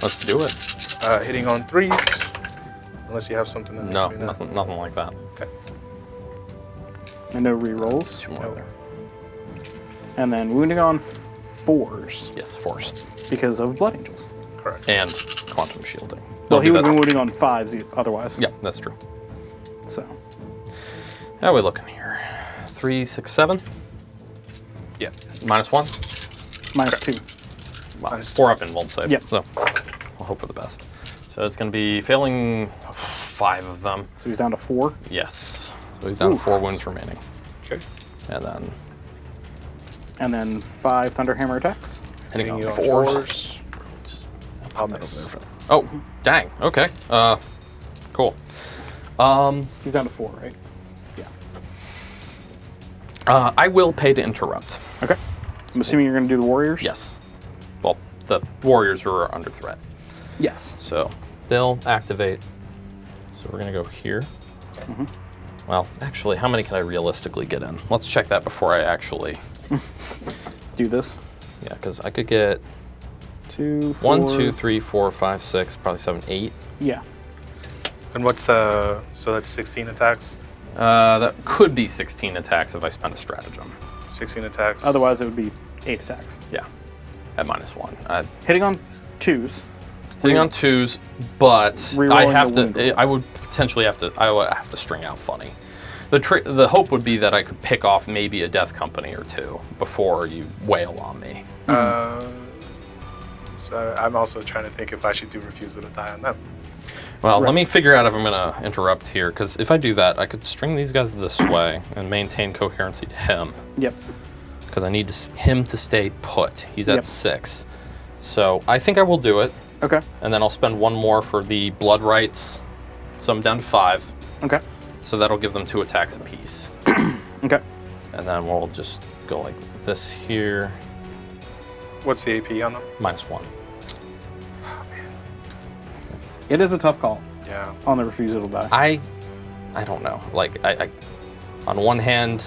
let's do it. Hitting on 3s, unless you have something that No, makes me not. nothing like that. Okay. And no rerolls. 2 more No. there. And then wounding on 4s Yes, force. because of blood angels. Correct. And quantum shielding. Well, Don't he do would have that- been wounding on 5s otherwise. Yeah, that's true. So How are we looking here? 3, 6, 7. Yeah. Minus 1. minus 2. Wow, Minus 4 up in Vuln save. Yep. So we'll hope for the best. So it's going to be failing 5 of them. So he's down to 4. Yes. So he's down to Oof. 4 wounds remaining. Okay. And then 5 thunderhammer attacks. hitting Hitting on you on 4s. 4s. I'll miss. Oh, dang. Okay. Cool. He's down to 4, right? Yeah. I will pay to interrupt. Okay. I'm assuming you're going to do the warriors. Yes. Well, the warriors are under threat. Yes. So they'll activate. So we're going to go here. Well, actually, how many can I realistically get in? Let's check that before I actually. Do this. Yeah, because I could get 2, 4. 1, 2, 3, 4, 5, 6, probably 7, 8. Yeah. And what's the. So that's 16 attacks? That could be 16 attacks if I spend a stratagem. 16 attacks. Otherwise, it would be 8 attacks. Yeah, at -1. Hitting on 2s. Hitting on 2s, but I Rerolling have the wound to. I would potentially have to. I would have to string out funny. The hope would be that I could pick off maybe a death company or 2 before you wail on me. So I'm also trying to think if I should do refusal to die on them. Well, Right. let me figure out if I'm gonna interrupt here, because if I do that, I could string these guys this way and maintain coherency to him, Yep. because I need him to stay put. He's at Yep. 6, so I think I will do it, Okay. and then I'll spend 1 more for the blood rites, so I'm down to 5. Okay. So that'll give them 2 attacks apiece, Okay. and then we'll just go like this here, What's the AP on them? -1. It is a tough call Yeah. on the refusal to die. I don't know. Like I on one hand,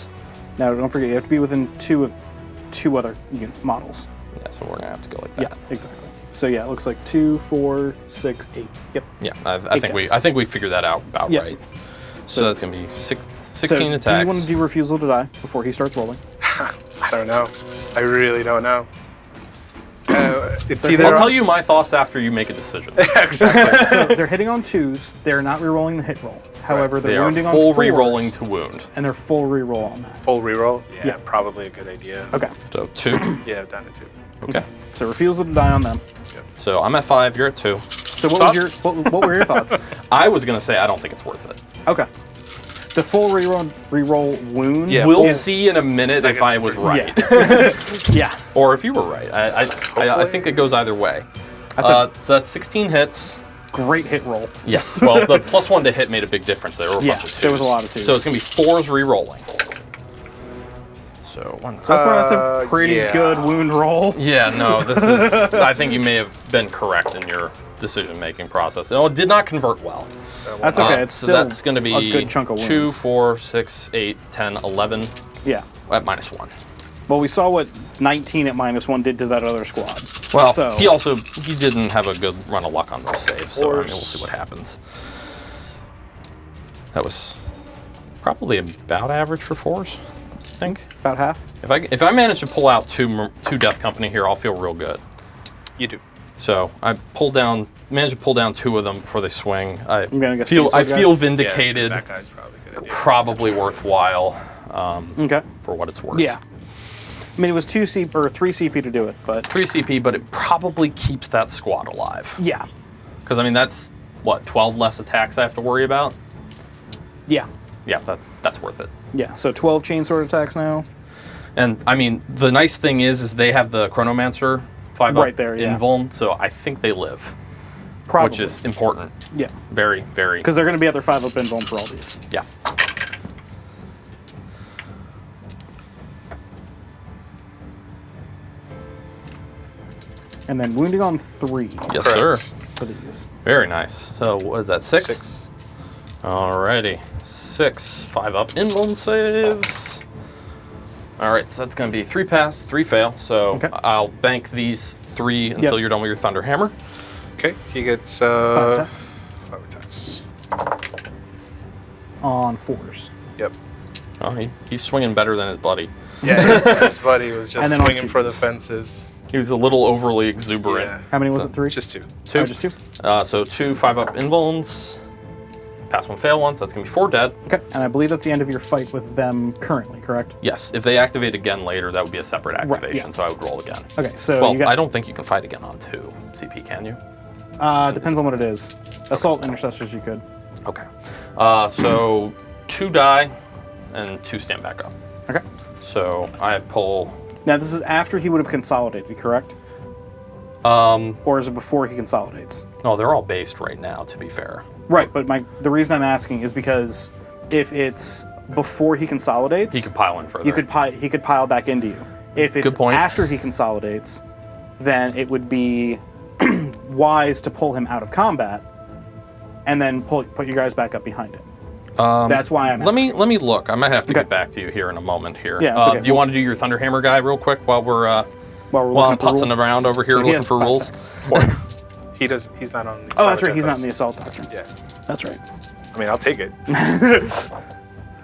Now, don't forget, you have to be within 2 of 2 other models. Yeah, so we're gonna have to go like Yeah, that. exactly. So yeah, it looks like 2, 4, 6, 8. Yep. Yeah, I think we figured that out about right. So that's gonna be 16 so attacks. Do you want to do refusal to die before he starts rolling? I don't know. I really don't know. It's either I'll tell you my thoughts after you make a decision. exactly. So they're hitting on 2s. They're not re-rolling the hit roll. However, They they're are wounding on full 4s, re-rolling to wound. and they're full re-roll on that. Full reroll. Yeah, Yeah. probably a good idea. Okay. So 2. Yeah, I've done it too. Okay. So refusal to die on them. So I'm at 5. You're at 2. So what was what were your thoughts? I was gonna say I don't think it's worth it. Okay. The full re-roll wound. Yeah. We'll full- see in a minute if I was right, Yeah. or if you were right. I think it goes either way. So that's 16 hits. Great hit roll. Yes. Well, the +1 to hit made a big difference. There were a bunch of 2s. there was a lot of 2s. So it's gonna be 4s re-rolling. So one. So far, that's a pretty yeah. good wound roll. Yeah. No. This is. I think you may have been correct in your decision-making process. No, it did not convert well. That's okay. It's so still that's going to be a good chunk of wounds. 2, 4, 6, 8, 10, 11 Yeah. at -1. Well, we saw what 19 at -1 did to that other squad. Well, so, he didn't have a good run of luck on those saves, so I mean, we'll see what happens. That was probably about average for 4s, I think. about half. If I manage to pull out two Death Company here, I'll feel real good. You do. So I managed to pull down 2 of them before they swing. I gonna get feel guys? vindicated. Yeah, that guy's probably good idea. Probably worthwhile Okay. for what it's worth. Yeah. I mean, it was 2 CP or 3 CP to do it, but 3 CP, but it probably keeps that squad alive. yeah. Because I mean, that's what 12 less attacks I have to worry about. Yeah. Yeah, that's worth it. Yeah. So 12 chainsword attacks now. And I mean, the nice thing is they have the Chronomancer 5 Right up there, yeah. in Vuln, so I think they live, Probably. which is important. Yeah. Very, very. Because they're going to be at their 5 up in Vuln for all these. Yeah. And then wounding on 3 Yes, Correct. sir. for these. Very nice. So what is that? 6? 6. Alrighty. 6. 5 up invuln saves. Alright, so that's going to be 3 pass, 3 fail. So Okay. I'll bank these 3 until you're done with your Thunder Hammer. Okay, he gets 5 attacks 5 attacks. on 4s. Yep. Oh, he's swinging better than his buddy. Yeah, his buddy was just And then on swinging for the 2s. fences. He was a little overly exuberant. Yeah. How many was it? 3? Just 2. 2. Oh, just 2? So 2 5 up invulns. Pass 1, fail 1, so that's going to be 4 dead. Okay. And I believe that's the end of your fight with them currently, correct? Yes, if they activate again later, that would be a separate Right, activation, yeah. so I would roll again. Okay. So Well, you got. I don't think you can fight again on 2 CP, can you? Depends on what it is. Assault intercessors, you could. Okay. So 2 die and 2 stand back up. Okay. So I pull. Now this is after he would have consolidated, correct? Or is it before he consolidates? No, they're all based right now, to be fair. Right, but the reason I'm asking is because if it's before he consolidates, He could pile in further. he could pile back into you. If it's Good point. after he consolidates, then it would be wise to pull him out of combat and then put you guys back up behind him. That's why I'm Let me look. I might have to Okay. get back to you here in a moment here. Yeah, it's okay. Do you want to do your Thunder Hammer guy real quick while we're while while I'm looking at the putzing rule? around over here So he looking has for 5 rules? attacks. He's not on the Oh, that's right. Savage He's not in the Ethos. assault doctrine. Yeah. That's right. I mean, I'll take it.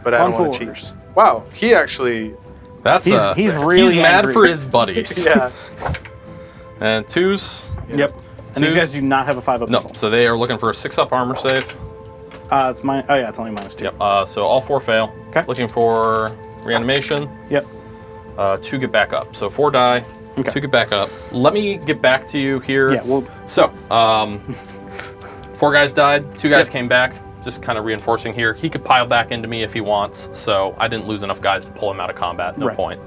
But I On don't want to cheat. 4s. Wow, he actually. That's He's really he's mad angry. for his buddies. Yeah. And 2s. Yep. And these 2s. guys do not have a 5 up. No, missile. so they are looking for a 6 up armor save. It's mine. Oh yeah, it's only -2. Yep. So all 4 fail. Okay. Looking for reanimation. Yep. 2 get back up. So 4 die. Okay. 2 get back up. Let me get back to you here. Yeah. Well. So 4 guys died. 2 guys came back. Just kind of reinforcing here. He could pile back into me if he wants. So I didn't lose enough guys to pull him out of combat. No Right. point.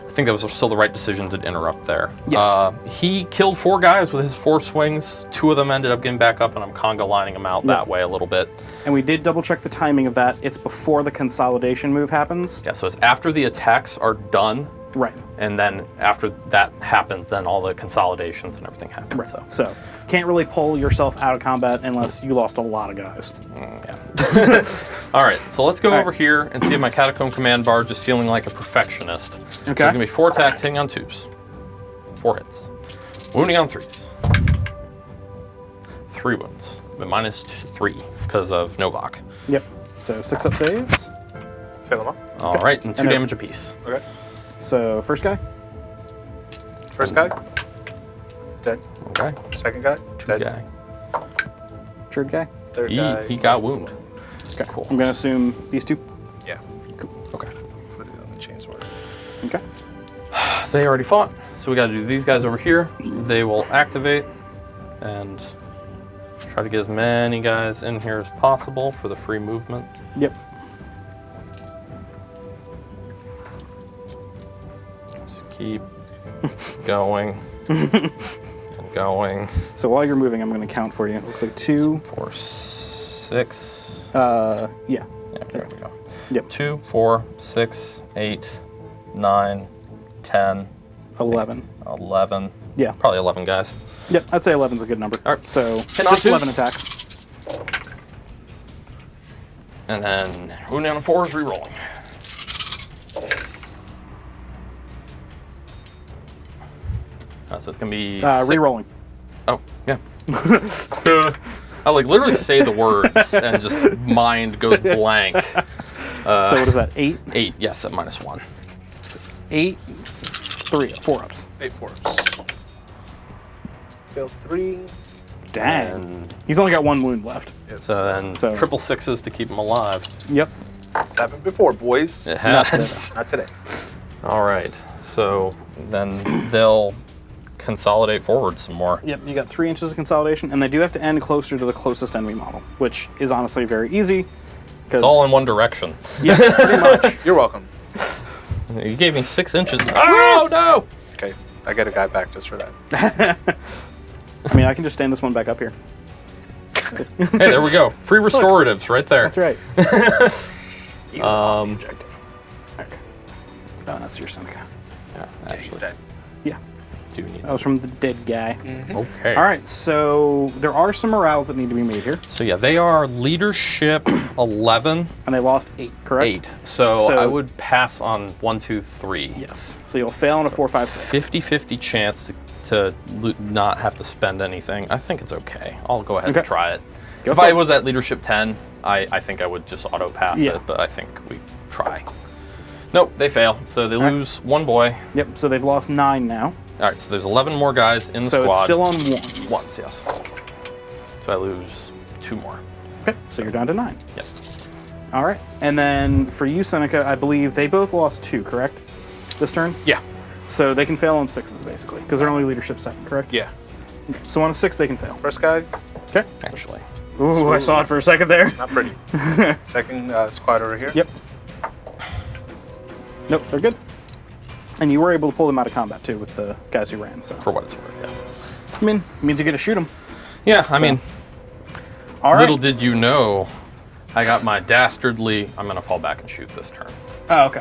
I think that was still the right decision to interrupt there. Yes. He killed 4 guys with his 4 swings. 2 of them ended up getting back up, and I'm conga lining them out that way a little bit. And we did double check the timing of that. It's before the consolidation move happens. Yeah, so it's after the attacks are done, Right. and then after that happens, then all the consolidations and everything happen. Right. So, So can't really pull yourself out of combat unless you lost a lot of guys. yeah. All right, so let's go All right. over here and see if my Catacomb Command Bar just feeling like a perfectionist. So Okay. there's going to be 4 attacks hitting on 2s. 4 hits. Wounding on 3s. 3 wounds, but -3 because of Novak. Yep. So 6 up saves. Fail them up. All right, and 2 And they're- damage apiece. Okay. So first guy. First guy. Dead. Okay, Second guy. good Dead. guy. Third guy. Third He guy. got wound. Okay. Cool. I'm gonna assume these 2. Yeah. Okay. Put it on the chainsword. Okay. They already fought, so we got to do these guys over here. They will activate and try to get as many guys in here as possible for the free movement. Yep. Just keep going and going. So while you're moving, I'm gonna count for you. It looks like 2. 4, 6. Yeah. Yeah, there we go. Yep. 2, 4, 6, 8, 9, 10, 11. 11. Yeah. Probably 11 guys. Yep. I'd say 11's a good number. All right. So Hit just on 11 twos. attacks. And then wounding on the 4 is re-rolling. So it's gonna be Re-rolling. Oh, yeah. I like literally say the words and just mind goes blank. So what is that? 8? 8, yes, at -1. 8, 3, 4 ups. 8 4. Failed 3. Dang. And He's only got 1 wound left. so then So- triple 6s to keep him alive. Yep. It's happened before, boys. It Not has. Not today. All right. So then they'll consolidate forward some more. Yep. You got 3 inches of consolidation, and they do have to end closer to the closest enemy model, which is honestly very easy. It's all in one direction. Yeah, pretty much. You're welcome. You gave me 6 inches. Oh no! Okay, I get a guy back just for that. I mean, I can just stand this one back up here. Hey, there we go. Free restoratives right there. That's right. Objective. Okay. Oh, that's your Seneca. Yeah, Yeah, he's actually, dead. Yeah. do need. That was from the dead guy. Okay. All right, so there are some morales that need to be made here, So yeah, they are leadership 11, and they lost 8, correct? 8. So I would pass on 1, 2, 3. Yes. So you'll fail on a 4, 5, 6. 50-50 chance to not have to spend anything. I think it's okay. I'll go ahead Okay. and try it. Go If for I it. was at leadership 10, I think I would just auto pass Yeah. it, but I think we try. Nope, they fail. So they right. lose 1 boy. Yep. So they've lost 9 now. All right, so there's 11 more guys in the So squad. it's still on 1s. Once, yes. So I lose 2 more. Okay. So you're down to 9. Yep. All right. And then for you, Seneca, I believe they both lost 2, correct? This turn. Yeah. So they can fail on 6s basically, because they're only leadership 7, correct? Yeah. So on a 6 they can fail. First guy, Okay. Actually. Ooh, I saw it for a second there. not pretty. Second squad over here. Yep. Nope, they're good. And you were able to pull them out of combat too with the guys who ran. So For what it's worth, yes. I mean, it means you get to shoot them. Yeah, I mean, All right. little did you know, I got my dastardly. I'm gonna fall back and shoot this turn. Oh, okay.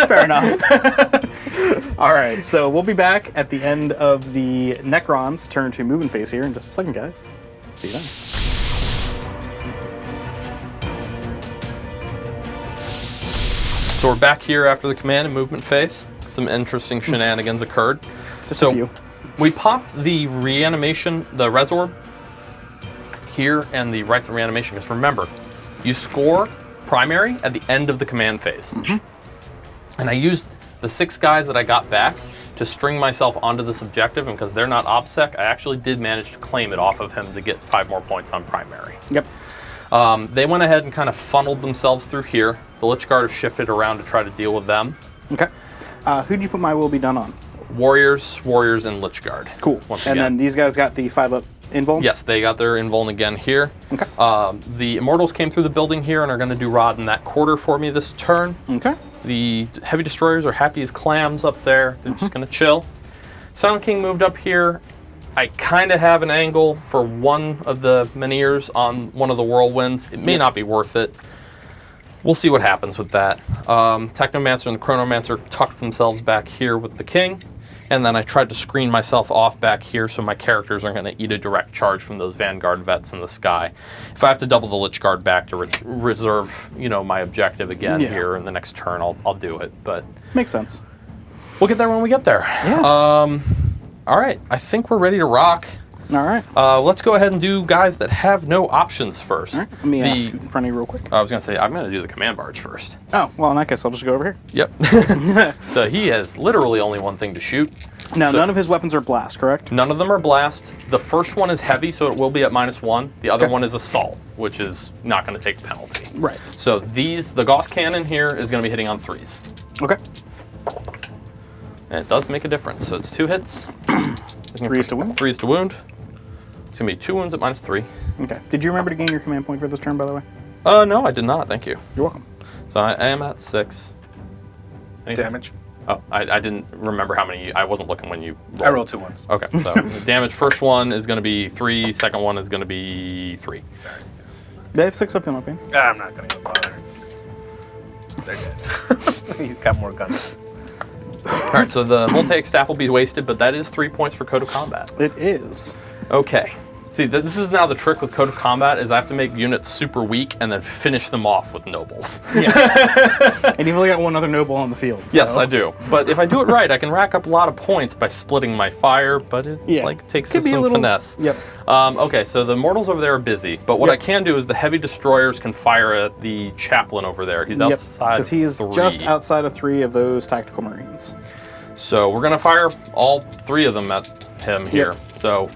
Fair enough. All right, so we'll be back at the end of the Necrons turn to movement phase here in just a second, guys. See you then. So we're back here after the command and movement phase. Some interesting shenanigans occurred. Just So a few. we popped the reanimation, the res orb here, and the rites of reanimation. Because remember, you score primary at the end of the command phase. And I used the 6 guys that I got back to string myself onto this objective, and because they're not OBSEC, I actually did manage to claim it off of him to get 5 more points on primary. Yep. They went ahead and kind of funneled themselves through here. The Lich Guard have shifted around to try to deal with them. Okay. Who'd you put My Will Be Done on? Warriors, and Lich Guard. Cool. Once And again. then these guys got the 5 up invuln? Yes, they got their invuln again here. Okay. The Immortals came through the building here and are going to do Rod in that quarter for me this turn. Okay. The Heavy Destroyers are happy as clams up there. They're just going to chill. Silent King moved up here. I kind of have an angle for one of the Menhirs on one of the Whirlwinds. It may not be worth it. We'll see what happens with that. Technomancer and the Chronomancer tucked themselves back here with the King. And then I tried to screen myself off back here so my characters aren't going to eat a direct charge from those Vanguard vets in the sky. If I have to double the Lich Guard back to reserve, my objective again Yeah. here in the next turn, I'll do it. But Makes sense. We'll get there when we get there. Yeah. All right, I think we're ready to rock. All right. Let's go ahead and do guys that have no options first. All right. Let me scoot in front of you real quick. I was going to say, I'm going to do the command barge first. Oh, well, in that case, I'll just go over here. Yep. So he has literally only one thing to shoot. Now, So- none of his weapons are blast, correct? None of them are blast. The first one is heavy, so it will be at -1. The other Okay. one is assault, which is not going to take penalty. Right. So the Gauss cannon here is going to be hitting on 3s. Okay. And it does make a difference. So it's 2 hits. 3s to wound. 3s to wound. It's going to be 2 wounds at -3. Okay. Did you remember to gain your command point for this turn, by the way? No, I did not. Thank you. You're welcome. So I am at 6. Anything? Damage. Oh, I didn't remember how many. I wasn't looking when you rolled. I rolled 2 ones. Okay, so the damage first one is going to be 3, second one is going to be 3. They have 6 up in pain. I'm not going to bother. They're dead. He's got more guns. All right, so the voltaic staff will be wasted, but that is 3 points for Code of Combat. It is. Okay. See, this is now the trick with Code of Combat is I have to make units super weak and then finish them off with nobles. And you've only got one other noble on the field. So. Yes, I do. But if I do it right, I can rack up a lot of points by splitting my fire, but it takes Could be some a little finesse. Yep. Okay, so the mortals over there are busy, but what Yep. I can do is the heavy destroyers can fire at the chaplain over there. He's outside because he is 3. just outside of 3 of those tactical marines. So we're gonna fire all 3 of them at him here. So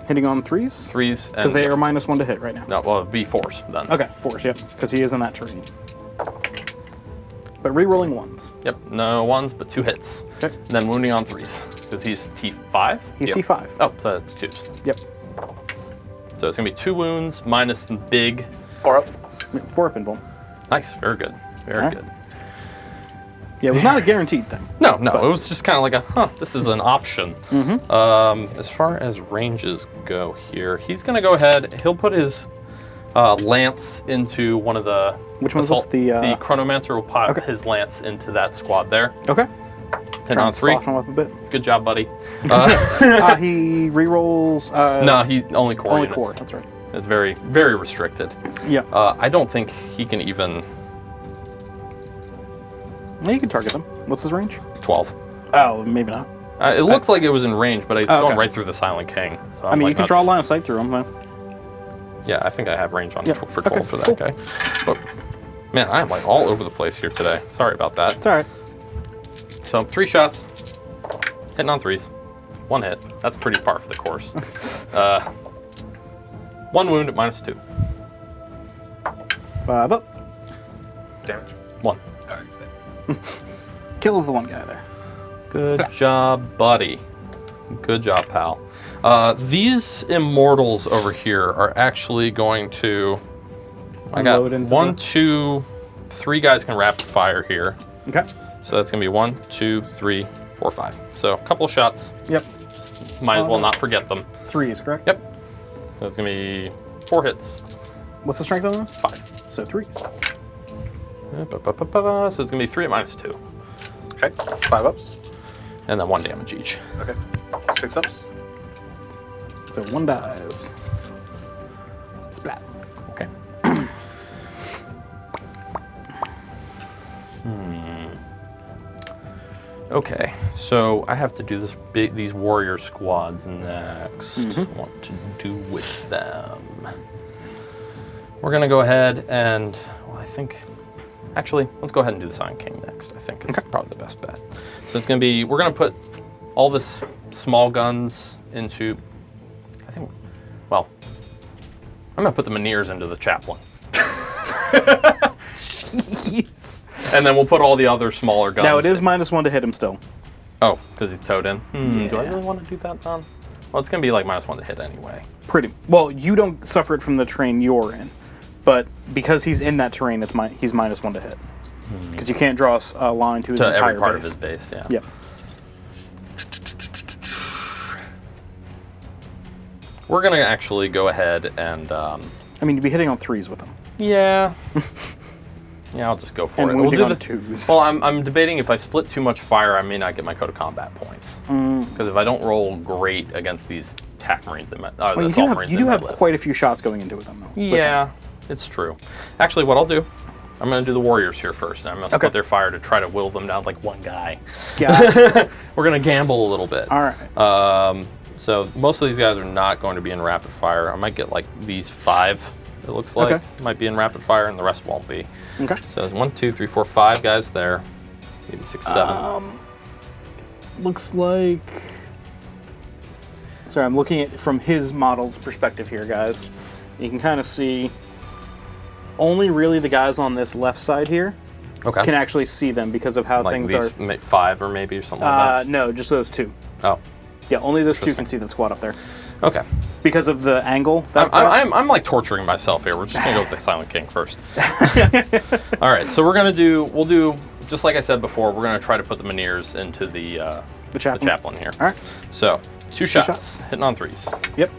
Hitting on 3s? 3s and Because they are -1 to hit right now. no, well, it'd be 4s then. Okay, 4s, yep. Because he is in that terrain. But re-rolling 1s. Yep, no 1s, but 2 hits. Okay. And then wounding on 3s because he's T5. He's Yep. T5. Oh, so that's 2s. Yep. So it's gonna be 2 wounds minus big. 4 up. 4 up invuln. Nice, very good, very Alright. good. Yeah, it was not a guaranteed thing. No, it was just kind of like this is an option. As far as ranges go here, he's going to go ahead, he'll put his lance into one of the Which one's this? The Chronomancer will pop okay. his lance into that squad there. Okay. Hit Trying on to 3. soften him up a bit. Good job, buddy. He re-rolls... No, he only core only units. core, that's right. It's very, very restricted. Yeah. I don't think he can even... No, you can target them. What's his range? 12. Oh, maybe not. It looks like it was in range, but it's okay. going right through the Silent King. So I mean, you can draw a line of sight through him, though. Yeah, I think I have range on Yep. for 12 Okay, for that cool. guy. But man, I am like all over the place here today. Sorry about that. It's all right. So 3 shots, hitting on 3s, 1 hit. That's pretty par for the course. 1 wound at -2. 5 up. Damage. 1. Alright, he's dead. Kills the one guy there. Good job, buddy. Good job, pal. These immortals over here are actually going to. I got Unload into 1, the- 2, 3 guys can rapid fire here. Okay. So that's gonna be 1, 2, 3, 4, 5. So a couple of shots. Yep. Might as well not forget them. 3s, correct? Yep. So it's gonna be 4 hits. What's the strength on those? 5. So 3s. So it's gonna be 3 at -2. Okay. 5 ups. And then 1 damage each. Okay. 6 ups. So 1 dies. Splat. Okay. Okay, so I have to do these warrior squads next. What to do with them? We're gonna go ahead and, well, I think, actually, let's go ahead and do the Silent King next. I think it's probably the best bet. So it's gonna be, we're gonna put all this small guns into, I think, well, I'm gonna put the Meniers into the chaplain. Jeez. And then we'll put all the other smaller guns. Now it is -1 to hit him still. Oh, because he's towed in. Do I Yeah. really want to do that, Don? Well, it's going to be like -1 to hit anyway. Pretty. Well, you don't suffer it from the terrain you're in, but because he's in that terrain, he's -1 to hit. Because you can't draw a line to his To entire every part base. of his base, yeah. Yep. We're going to actually go ahead and... I mean, you'd be hitting on 3s with him. yeah. Yeah, I'll just go for And it. wounding do on the 2s. Well, I'm debating if I split too much fire, I may not get my Code of Combat points. Because if I don't roll great against these TAC Marines, the Assault Marines, you they do might have live. quite a few shots going into with them, though. Yeah, it's true. Actually, what I'll do, I'm going to do the warriors here first. And I'm going to split their fire to try to will them down like one guy. Gotcha. We're going to gamble a little bit. All right. So most of these guys are not going to be in rapid fire. I might get like these 5, it looks like. Might be in rapid fire, and the rest won't be. Okay. So there's 1, 2, 3, 4, 5 guys there. Maybe 6, 7. Looks like... Sorry, I'm looking at it from his model's perspective here, guys. You can kind of see only really the guys on this left side here can actually see them because of how like things these are. 5 or maybe or something like that? No, just those 2. Oh. Yeah, only those 2 can see that squad up there. Okay. Because of the angle. I'm like torturing myself here. We're just gonna go with the Silent King first. All right, so we'll do just like I said before. We're gonna try to put the Mineers into the chaplain here. All right. So 2 shots, hitting on 3s. Yep.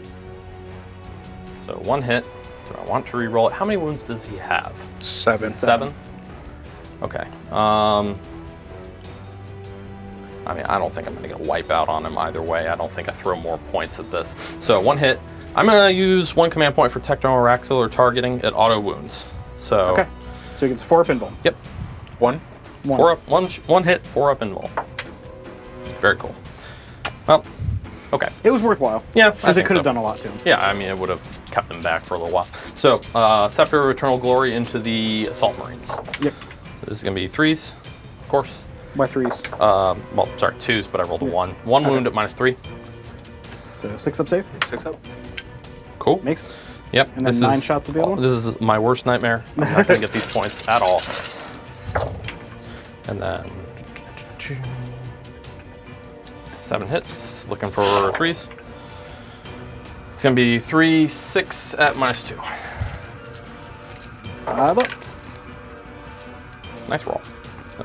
So 1 hit. Do I want to re-roll it? How many wounds does he have? 7. 7. Okay. I mean, I don't think I'm going to get a wipeout on him either way. I don't think I throw more points at this. So 1 hit. I'm going to use 1 command point for Techno-Oracular targeting at auto wounds. So Okay. So he gets 4 up invul. Yep. 1. 4 up. 1 hit. 4 up invul. Very cool. Well, okay. It was worthwhile. Yeah, because it could have done a lot to him. Yeah, I mean, it would have kept them back for a little while. So, Scepter of Eternal Glory into the Assault Marines. Yep. This is going to be 3s, of course. By 3s. Well, sorry, 2s, but I rolled a 1. 1 wound at -3. So 6 up safe. 6 up. Cool. Makes it. Yep. And then 9 shots with the other one? This is my worst nightmare. I'm not going to get these points at all. And then 7 hits, looking for 3s. It's going to be 3, 6 at -2. 5 ups. Nice roll.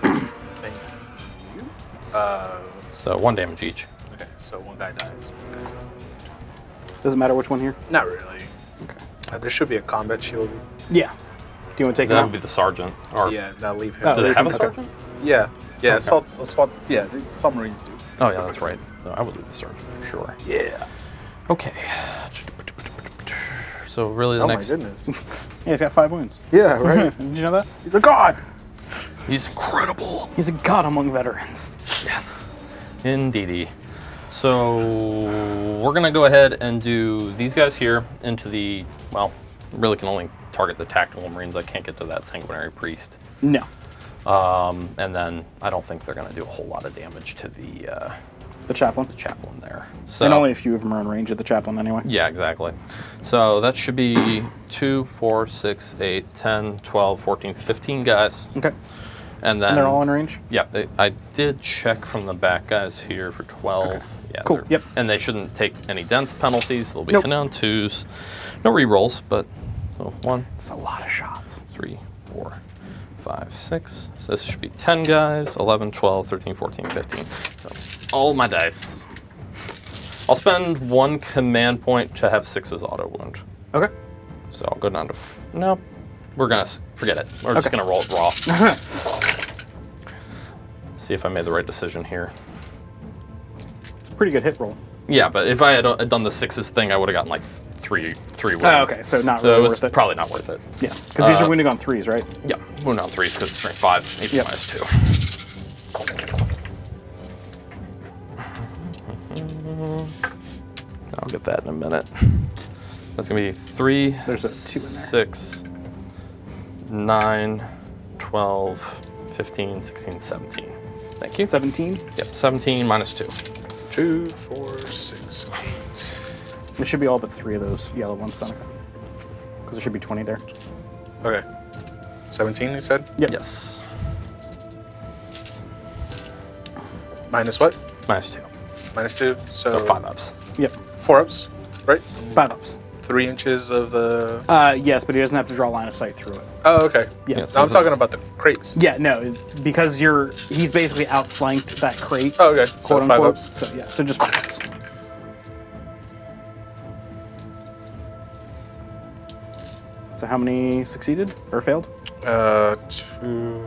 Thank you. So 1 damage each. Okay, so 1 guy dies. Doesn't matter which one here? Not really. Okay. There should be a combat shield. Yeah. Do you want to take That him would out? be the sergeant. Or Yeah, now leave him. Oh, do they have a okay. sergeant? Yeah. Yeah, Okay. assault. Yeah, the submarines do. Oh yeah, that's right. So I would leave the sergeant for sure. Yeah. Okay. So really the Oh next... my goodness. Yeah, he's got 5 wounds. Yeah, right. Did you know that? He's a god. He's incredible. He's a god among veterans. Yes. Indeedy. So we're gonna go ahead and do these guys here into the, well, really can only target the tactical marines. I can't get to that sanguinary priest. No. And then I don't think they're gonna do a whole lot of damage to the chaplain. chaplain there. So And only a few of them are in range of the chaplain anyway. yeah, exactly. So that should be 2, 4, 6, 8, 10, 12, 14, 15 guys. Okay. And then And they're all in range? yeah, I did check from the back guys here for 12. Okay. Yeah, Cool, they're- yep. And they shouldn't take any dense penalties. They'll be Nope. hitting on 2s. No re-rolls, but so 1, It's a lot of shots. 3, 4, 5, 6. So this should be 10 guys, 11, 12, 13, 14, 15. So all my dice. I'll spend 1 command point to have 6's auto wound. Okay. So I'll go down to, no, we're gonna, forget it. We're just gonna roll it raw. See if I made the right decision here. It's a pretty good hit roll. Yeah, but if I had done the 6's thing, I would have gotten like three wounds. Oh, okay, so not So really it was worth it. probably not worth it. Yeah, because these are wounding on 3s, right? Yeah, wound on 3s because strength 5, AP Yep. -2. I'll get that in a minute. That's gonna be 3, There's a 2 in there. 6, 9, 12, 15, 16, 17. Thank you. 17. Yep, 17 -2. 2, 4, 6, 8. It should be all but 3 of those yellow ones, Seneca. Because there should be 20 there. Okay. 17, you said? Yep. Yes. Minus what? -2. -2. So, So 5 ups. Yep. 4 ups, right? 5 ups. 3 inches of the. Yes, but he doesn't have to draw line of sight through it. Oh, okay. Yeah. Yeah, No, so I'm talking about the crates. Yeah, no, because he's basically outflanked that crate. Oh, okay. So Quote 5 unquote. ups. So yeah, so just 5 ups. So how many succeeded or failed? 2,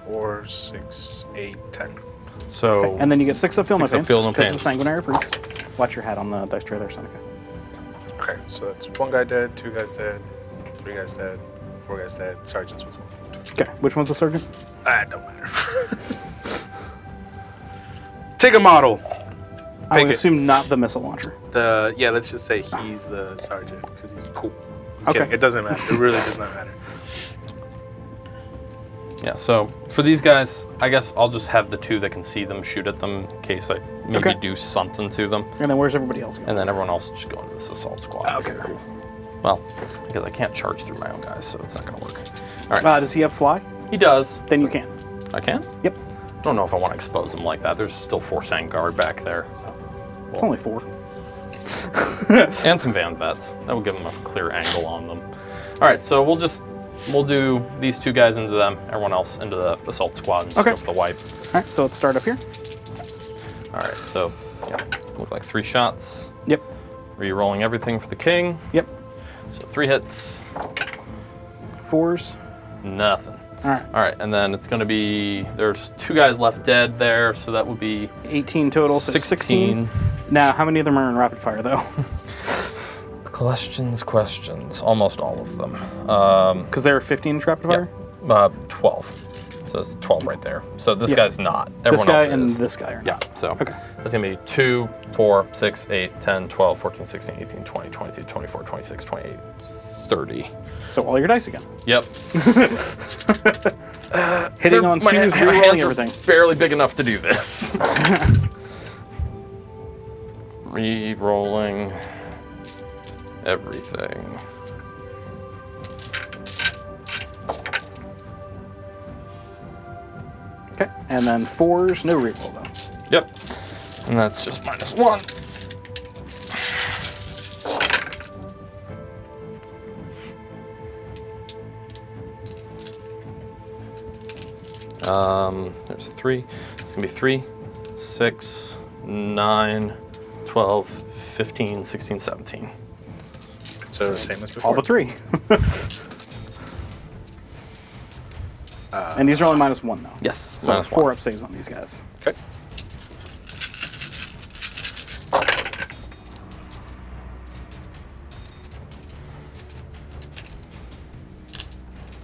4, 6, 8, 10. So And then you get 6 up field no 6 up pains. field no because pains. of the sanguinary priest. Watch your hat on the dice tray there, Seneca. Okay, so that's 1 guy dead, 2 guys dead, 3 guys dead, 4 guys dead, sergeants with 1. Okay, which one's the sergeant? Don't matter. Take a model. I would Pick it. assume not the missile launcher. Yeah, let's just say he's the sergeant because he's cool. Okay. It doesn't matter. It really does not matter. Yeah, so for these guys, I guess I'll just have the 2 that can see them shoot at them in case I maybe do something to them. And then where's everybody else going? And then everyone else just go into this assault squad. Okay, cool. Well, because I can't charge through my own guys, so it's not going to work. All right. Does he have fly? He does. Then you can. I can? Yep. I don't know if I want to expose him like that. There's still 4 Sang Guard back there. So. It's only 4. And some Van Vets. That will give them a clear angle on them. All right, so we'll do these 2 guys into them, everyone else into the assault squad, and just go for the wipe. All right, so let's start up here. All right, so yeah, look like 3 shots. Yep. Re-rolling everything for the king. Yep. So 3 hits. 4s. Nothing. All right. All right, and then it's going to be, there's 2 guys left dead there, so that would be 18 total, so 16. Now, how many of them are in rapid fire, though? Questions. Almost all of them. Because there are 15 in rapid fire? 12. So it's 12 right there. So this guy's not. This Everyone guy else and is. this guy are not. Yeah, so Okay. that's going to be 2, 4, 6, 8, 10, 12, 14, 16, 18, 20, 22, 24, 26, 28, 30. So all your dice again. Yep. Hitting on 2s, my rerolling hands everything. are barely big enough to do this. Re-rolling everything. Okay, and then 4s, no reroll though. Yep. And that's just -1. There's a 3. It's gonna be 3, 6, 9, 12, 15, 16, 17. So same as before. All but 3. And these are only -1 though. Yes, So -1. 4 up saves on these guys. Okay.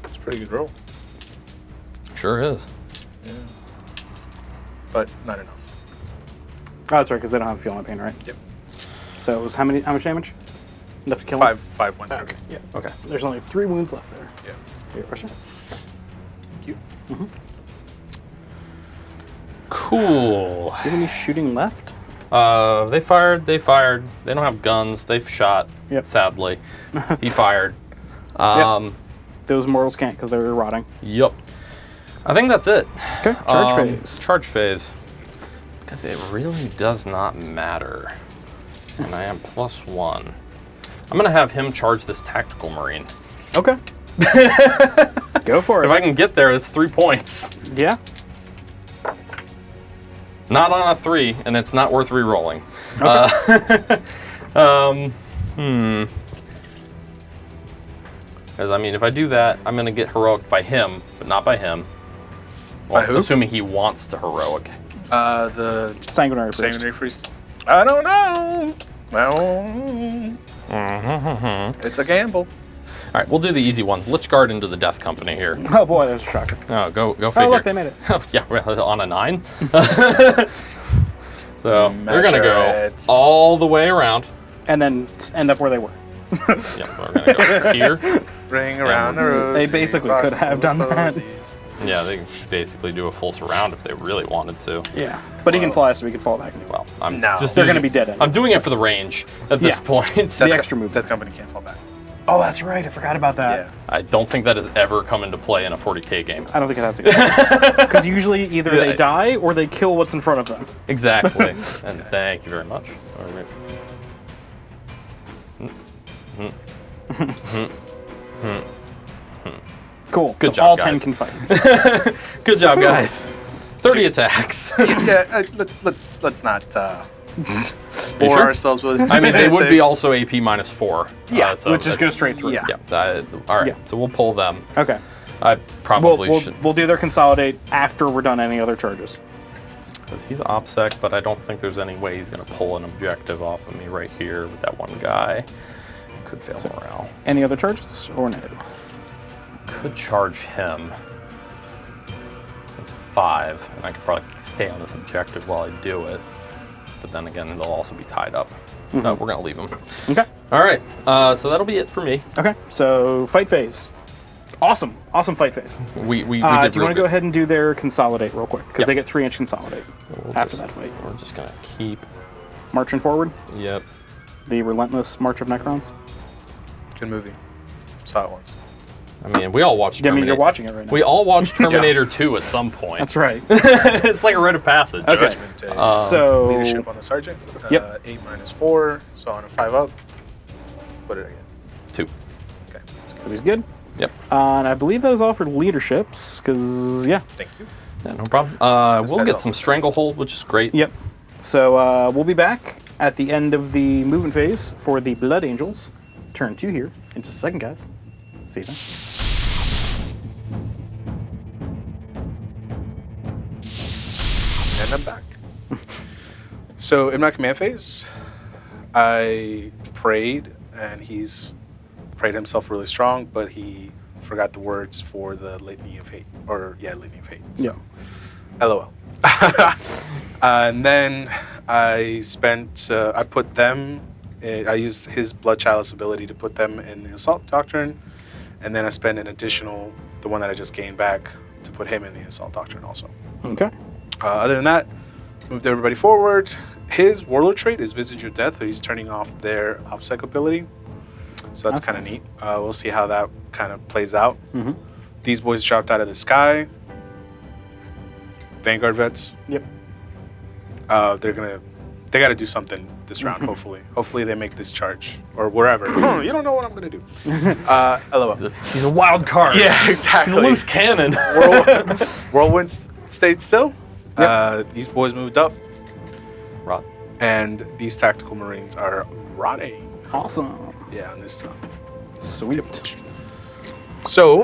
It's a pretty good roll, Sure is. but not enough. Oh, that's right, because they don't have Feel My Pain, right? Yep. So it was how much damage? Enough to kill him? 5 went through. Okay, yeah. Okay. There's only 3 wounds left there. Yeah. Here, Russia. Thank you. Cool. Do you have any shooting left? They fired. They don't have guns. They've shot. Yep. Sadly. He fired. Those mortals can't because they're rotting. Yep. I think that's it. Okay, charge phase. Charge phase. Because it really does not matter. And I am +1. I'm going to have him charge this tactical marine. Okay. Go for it. If I can get there, it's 3 points. Yeah. Not on a 3, and it's not worth re-rolling. Okay. Because, I mean, if I do that, I'm going to get heroic by him, but not by him. Well, By who? Assuming he wants to heroic. The Sanguinary Priest. Sanguinary Priest. I don't know. No. It's a gamble. All right, we'll do the easy one. Lich Guard into the Death Company here. Oh boy, there's a shocker. Oh, go figure. Oh look, they made it. Oh, yeah, well, on a 9. So they're going to go it. all the way around. And then end up where they were. Yeah, we're going to go here. Ring around the rosy. They basically could have done that. posies. Yeah, they can basically do a full surround if they really wanted to. Yeah. But he can fly, so we can fall back and do it. Well, I'm No. just They're using- gonna be dead anyway. I'm doing it for the range at this Yeah. point. The extra movement. Death Company can't fall back. Oh, that's right. I forgot about that. Yeah. I don't think that has ever come into play in a 40k game. I don't think it has to. Because usually either they die or they kill what's in front of them. Exactly. And thank you very much. All right. Cool. Good so job, all guys. 10 can fight. Good job, guys. 30 attacks. Yeah, let's not bore sure? ourselves with. I mean, they would be also AP -4. Yeah, so Which just goes straight through. Yeah. Yeah. All right. Yeah. So we'll pull them. Okay. I probably should. We'll do their consolidate after we're done any other charges. Because he's OPSEC, but I don't think there's any way he's going to pull an objective off of me right here with that one guy. Could fail morale. Any other charges or no? Could charge him. is 5, and I could probably stay on this objective while I do it. But then again, they'll also be tied up. No, we're gonna leave them. Okay. All right, so that'll be it for me. Okay. So fight phase. Awesome fight phase. We did do you real want to go good. ahead and do their consolidate real quick? Because Yep. they get 3-inch consolidate after Just- that fight. We're just gonna keep. Marching forward. Yep. The Relentless March of Necrons. Good movie. Saw it once. I mean, we all watched. I mean, Terminator. you're watching it right now. We all watched Terminator 2 at some point. That's right. It's like a rite of passage. Okay. Judgment Day. So Leadership on the sergeant. Yep. 8 minus 4. So on a 5 up. What did I get? 2. Okay. so he's good. Yep. And I believe that is all for leaderships. Because yeah. Thank you. Yeah, no problem. We'll guy's get awesome. some stranglehold, which is great. Yep. So we'll be back at the end of the movement phase for the Blood Angels. Turn 2 here in just a second, guys. See you then. And I'm back. So in my command phase, I prayed, and he's prayed himself really strong, but he forgot the words for the Litany of Hate. Litany of Hate. So, LOL. And then I spent, I put them, I used his Blood Chalice ability to put them in the Assault Doctrine, and then I spent an additional, the one that I just gained back, to put him in the Assault Doctrine also. Okay. Other than that, moved everybody forward. His Warlord trait is Visage of Death, so he's turning off their OPSEC ability. So that's kind of nice. neat. We'll see how that kind of plays out. Mm-hmm. These boys dropped out of the sky. Vanguard vets. Yep. They got to do something this round. Hopefully they make this charge or wherever. You don't know what I'm gonna do. LOL. He's a wild card. Yeah, exactly. He's a loose cannon. Whirlwind stayed still. These boys moved up, Rot. and these tactical marines are rotting. Awesome. Yeah, on this Sweet. So,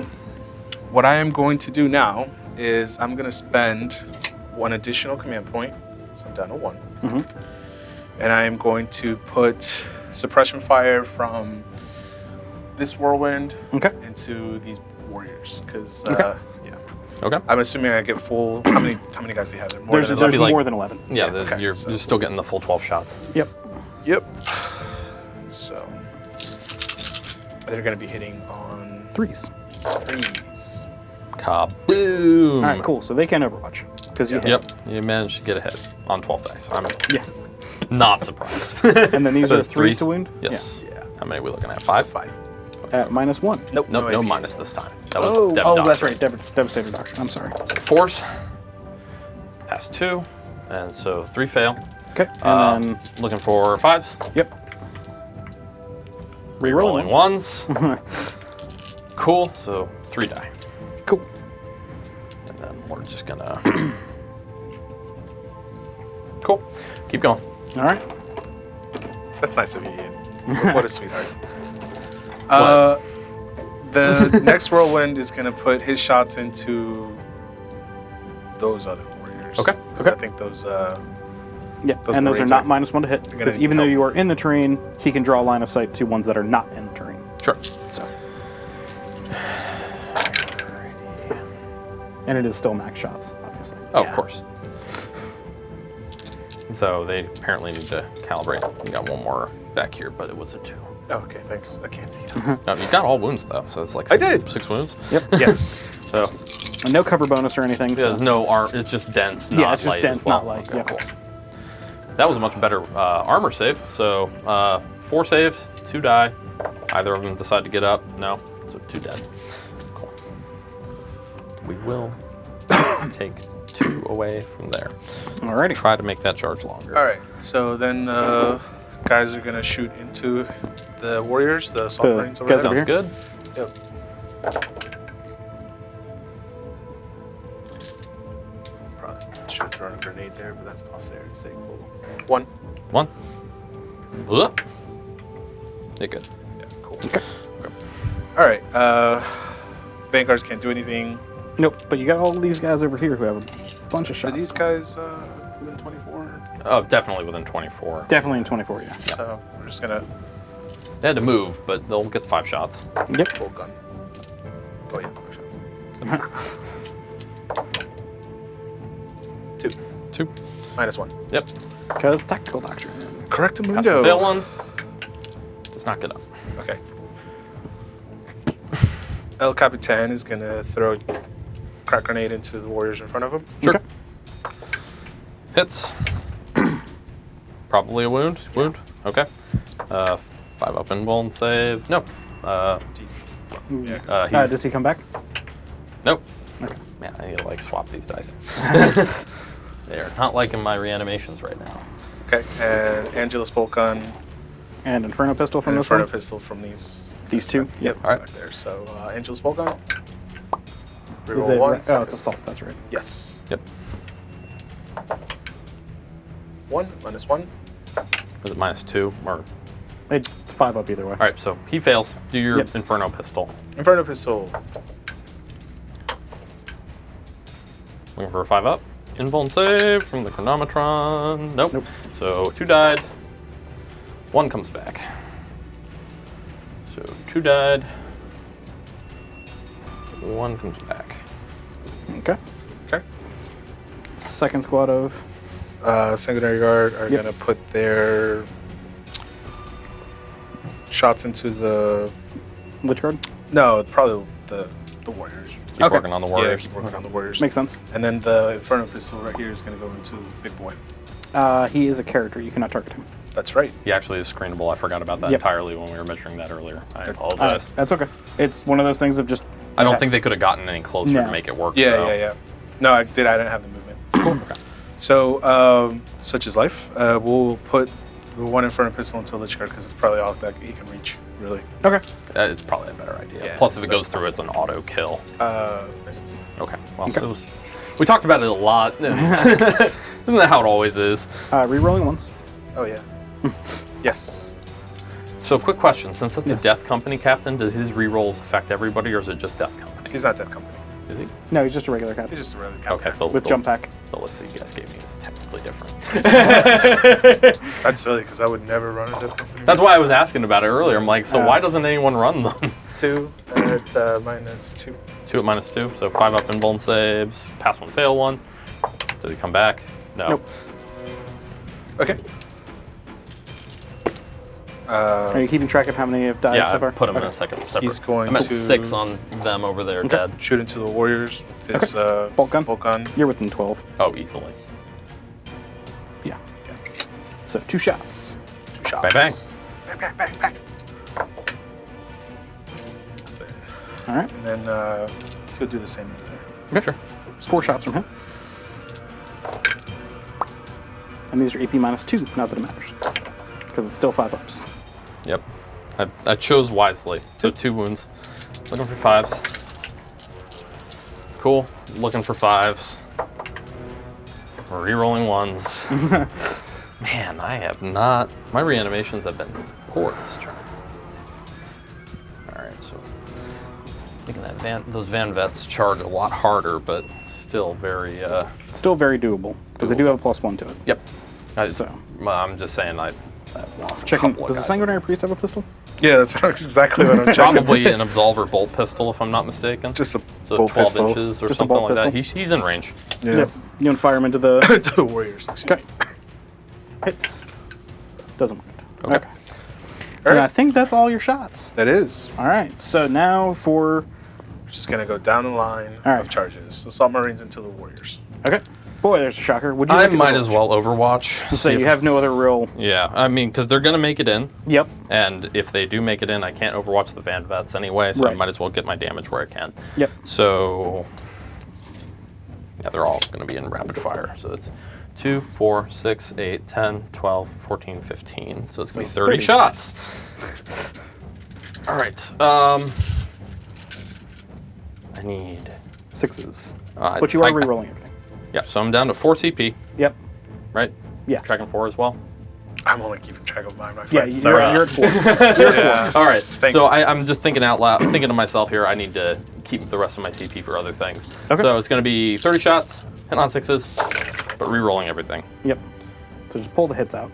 what I am going to do now is I'm going to spend 1 additional command point, so I'm down to 1. And I am going to put suppression fire from this whirlwind into these warriors, because Okay. I'm assuming I get full. How many guys do you have there? More There's than be like- more than 11. Yeah, okay, you're so- still getting the full 12 shots. Yep. Yep. So they're going to be hitting on 3s. 3s. Kaboom. All right, cool. So they can Overwatch because you hit. Yep, you managed to get ahead on 12 dice. I'm Yeah. not surprised. And then these So are it's 3s to wound? Yes. Yeah. How many are we looking at? 5? 5. Yeah. At -1. Nope. Nope, no idea. minus this time. That was Oh, Dev that's Doctrine. right. Devastator Doctrine. I'm sorry. So 4s. Pass 2. And so 3 fail. Okay. And then, Looking for 5s. yep. Rolling ones. 1s. Cool. So 3 die. Cool. And then we're just gonna. Cool. Keep going. All right. That's nice of you, Ian. What a sweetheart. The next whirlwind is going to put his shots into those other warriors. Okay. 'Cause I think those. Yeah, Those and those are Marines not are -1 to hit gonna because need even though help. you are in the terrain, he can draw line of sight to ones that are not in the terrain. Sure. So. And it is still max shots, obviously. Oh, of course. Though they apparently need to calibrate. You got 1 more back here, but it was a 2. Oh, okay, thanks. I can't see those. Oh, you got all wounds though, so it's like I 6, did. 6 wounds. Yep. Yes. So And no cover bonus or anything. there's So. no arm. It's just dense, not Yeah, it's just light dense, as well. not light, Okay, yep. cool. That was a much better armor save. So 4 saved, 2 die. Either of them decide to get up. No, so 2 dead. Cool. We will take 2 away from there. Alrighty. Try to make that charge longer. All right. So then guys are going to shoot into the warriors, the assault The marines over guys there. over Sounds here? good. Yep. Probably should have thrown a grenade there, but that's posterity's sake. 1. 1. Whoop. They're good. Yeah, cool. Okay. All right. Vanguards can't do anything. Nope, but you got all these guys over here who have a bunch of Are shots. these guys within 24? Oh, definitely within 24. Definitely in 24, yeah. So we're just gonna They had to move, but they'll get the 5 shots. Yep. full gun. Oh yeah, 5 shots. 2. -1. Yep. Because Tactical Doctrine. Correct Pass mundo. one, fail 1. Does not get up. Okay. El Capitan is gonna throw a crack grenade into the warriors in front of him. Sure. Okay. Hits. Probably a wound. Wound. Okay. 5 up invuln save. No. Does he come back? Nope. Okay. Man, I need to like swap these dice. They are not liking my reanimations right now. Okay, and Angelus bolt gun And Inferno Pistol from and this Inferno one? pistol from these. These two? Yep. All right. Right there. So Angelus bolt gun. Is Reroll it, one. oh, it's Assault, that's right. Yes. Yep. 1 -1. Was it -2 or? It's 5 up either way. All right. So he fails. Do your Yep. Inferno pistol. Inferno pistol. Looking for a 5 up. Invuln save from the chronometron. Nope. Nope. So 2 died. 1 comes back. So 2 died. 1 comes back. Okay. Okay. Second squad of... Sanguinary Guard are Yep. gonna put their shots into the. Lich Guard? No, probably the warriors. Keep Okay. working on the Yeah, warriors. keep working on the warriors. Makes sense. And then the Inferno pistol right here is gonna go into Big Boy. He is a character. You cannot target him. That's right. He actually is screenable. I forgot about that Yep. entirely when we were measuring that earlier. I Okay. apologize. That's okay. It's one of those things of just... I don't think they could have gotten any closer No. to make it work. Yeah, though. yeah. No, I didn't have the movement. So, such is life. We'll put the one Inferno pistol into a Lich Guard because it's probably all that he can reach, really. Okay. It's probably a better idea. Yeah, Plus, if it so- goes through, it's an auto kill. Misses. Okay. Well, Okay. it was. We talked about it a lot. Isn't that how it always is? Rerolling once. Oh, yeah. Yes. So, quick question: since it's Yes. a Death Company captain, does his rerolls affect everybody, or is it just Death Company? He's not Death Company. Is he? No, he's just a regular He's captain. just a regular Okay. captain. With jump pack. The list that you guys gave me is technically different. That's silly because I would never run a Death Company. That's why I was asking about it earlier. I'm like, so why doesn't anyone run them? 2 at -2. 2 at -2, so 5 up invuln saves. Pass 1, fail 1. Does he come back? No. Nope. Okay. Are you keeping track of how many have died Yeah, so I far? put him in a second separate. He's going I'm at to 6 on them over there, dead. shoot into the warriors with his Bolt gun? bolt gun. You're within 12. Oh, easily. Yeah. So 2 shots. 2 shots. Bang, bang. Bang, bang, bang, All right. And then he'll do the same over there. Okay. Sure. 4 shots from him. And these are AP -2, not that it matters. Because it's still 5 ups. Yep. I chose wisely. So 2 wounds. Looking for 5s. Cool. Looking for 5s. We're re-rolling 1s. Man, I have not... My reanimations have been poor this turn. Alright, so... Thinking that those Van Vets charge a lot harder, but still very... Still very doable. Because they do have a +1 to it. Yep. So. I'm just saying I've lost a Checking. couple of Does the guys. Sanguinary Priest have a pistol? Yeah, that's exactly what I'm checking. Probably an Absolver bolt pistol, if I'm not mistaken. Just a So bolt 12 pistol. inches or Just a something bolt like that. pistol. He's in range. Yeah. Yep. You want to fire him into the... To the warriors. Excuse Okay. me. Hits. Doesn't mind. Okay. And I right. think that's all your shots. That is. All right. So now for... We're just gonna go down the line All right. of charges. Assault Marines into the warriors. Okay. Boy, there's a shocker. Would you I like to might Overwatch? as well Overwatch. So See you if- have no other real... Yeah, I mean, because they're going to make it in. Yep. And if they do make it in, I can't Overwatch the Van Vets anyway, so I Right. might as well get my damage where I can. Yep. So, yeah, they're all going to be in rapid fire. So it's 2, 4, 6, 8, 10, 12, 14, 15. So it's going to be 30 shots. All right. I need... 6s. But you are re-rolling everything. Yeah, so I'm down to 4 CP, Yep. right? Yeah. Tracking 4 as well. I'm only keeping track of mine, my Yeah, friend. you're at 4. You're at 4. All right. Thanks. So I'm just thinking out loud, thinking to myself here, I need to keep the rest of my CP for other things. Okay. So it's going to be 30 shots, hit on 6s, but re-rolling everything. Yep. So just pull the hits out.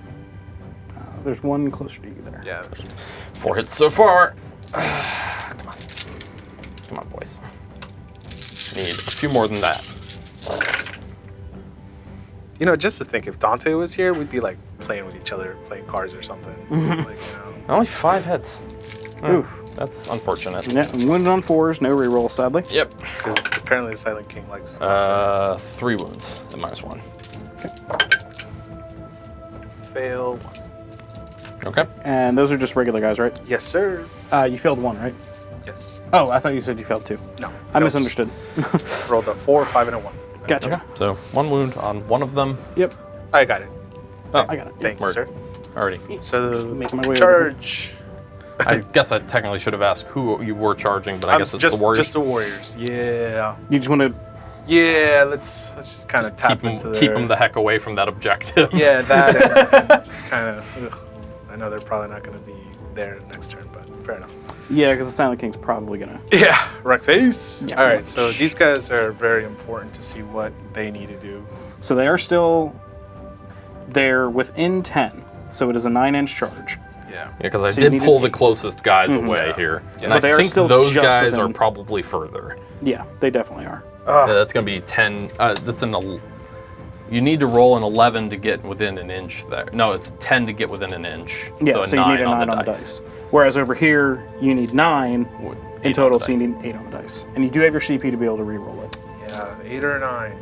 There's one closer to you there. Yeah. 4 hits so far. Come on. Come on, boys. Need a few more than that. You know, just to think, if Dante was here, we'd be like playing with each other, playing cards or something. Only 5 hits. Oof. That's unfortunate. Yeah, wounded on 4s, no reroll, sadly. Yep. Because apparently the Silent King likes. 3 wounds at -1. Fail. Okay. And those are just regular guys, right? Yes, sir. You failed 1, right? Yes. Oh, I thought you said you failed 2. No. I misunderstood. Rolled a 4, 5, and a 1. Gotcha. Okay. So 1 wound on one of them. Yep. I got it. Oh, I got it. Thank you, Word. sir. Already. So making my way over charge. I guess I technically should have asked who you were charging, but I guess it's just the Warriors. Just the Warriors. Yeah. You just want to... Yeah. Let's just kind of tap into keep them the heck away from that objective. Yeah, that. And just kind of. I know they're probably not going to be there next turn, but fair enough. Yeah, because the Silent King's probably going to... Yeah, wreck face. Yeah, All right, pretty so much. these guys are very important to see what they need to do. So they are still... They're within 10, so it is a 9-inch charge. Yeah. because I So you did need pull to- the closest guys away here. And But I they are think still those just guys are within- probably further. Yeah, they definitely are. Yeah, that's going to be 10. That's you need to roll an 11 to get within an inch there. No, it's 10 to get within an inch. Yeah, a so you need a 9 on the dice. Whereas over here, you need 9 Would- in 8 on total, the so you dice. need 8 on the dice. And you do have your CP to be able to re-roll it. Yeah, 8 or 9.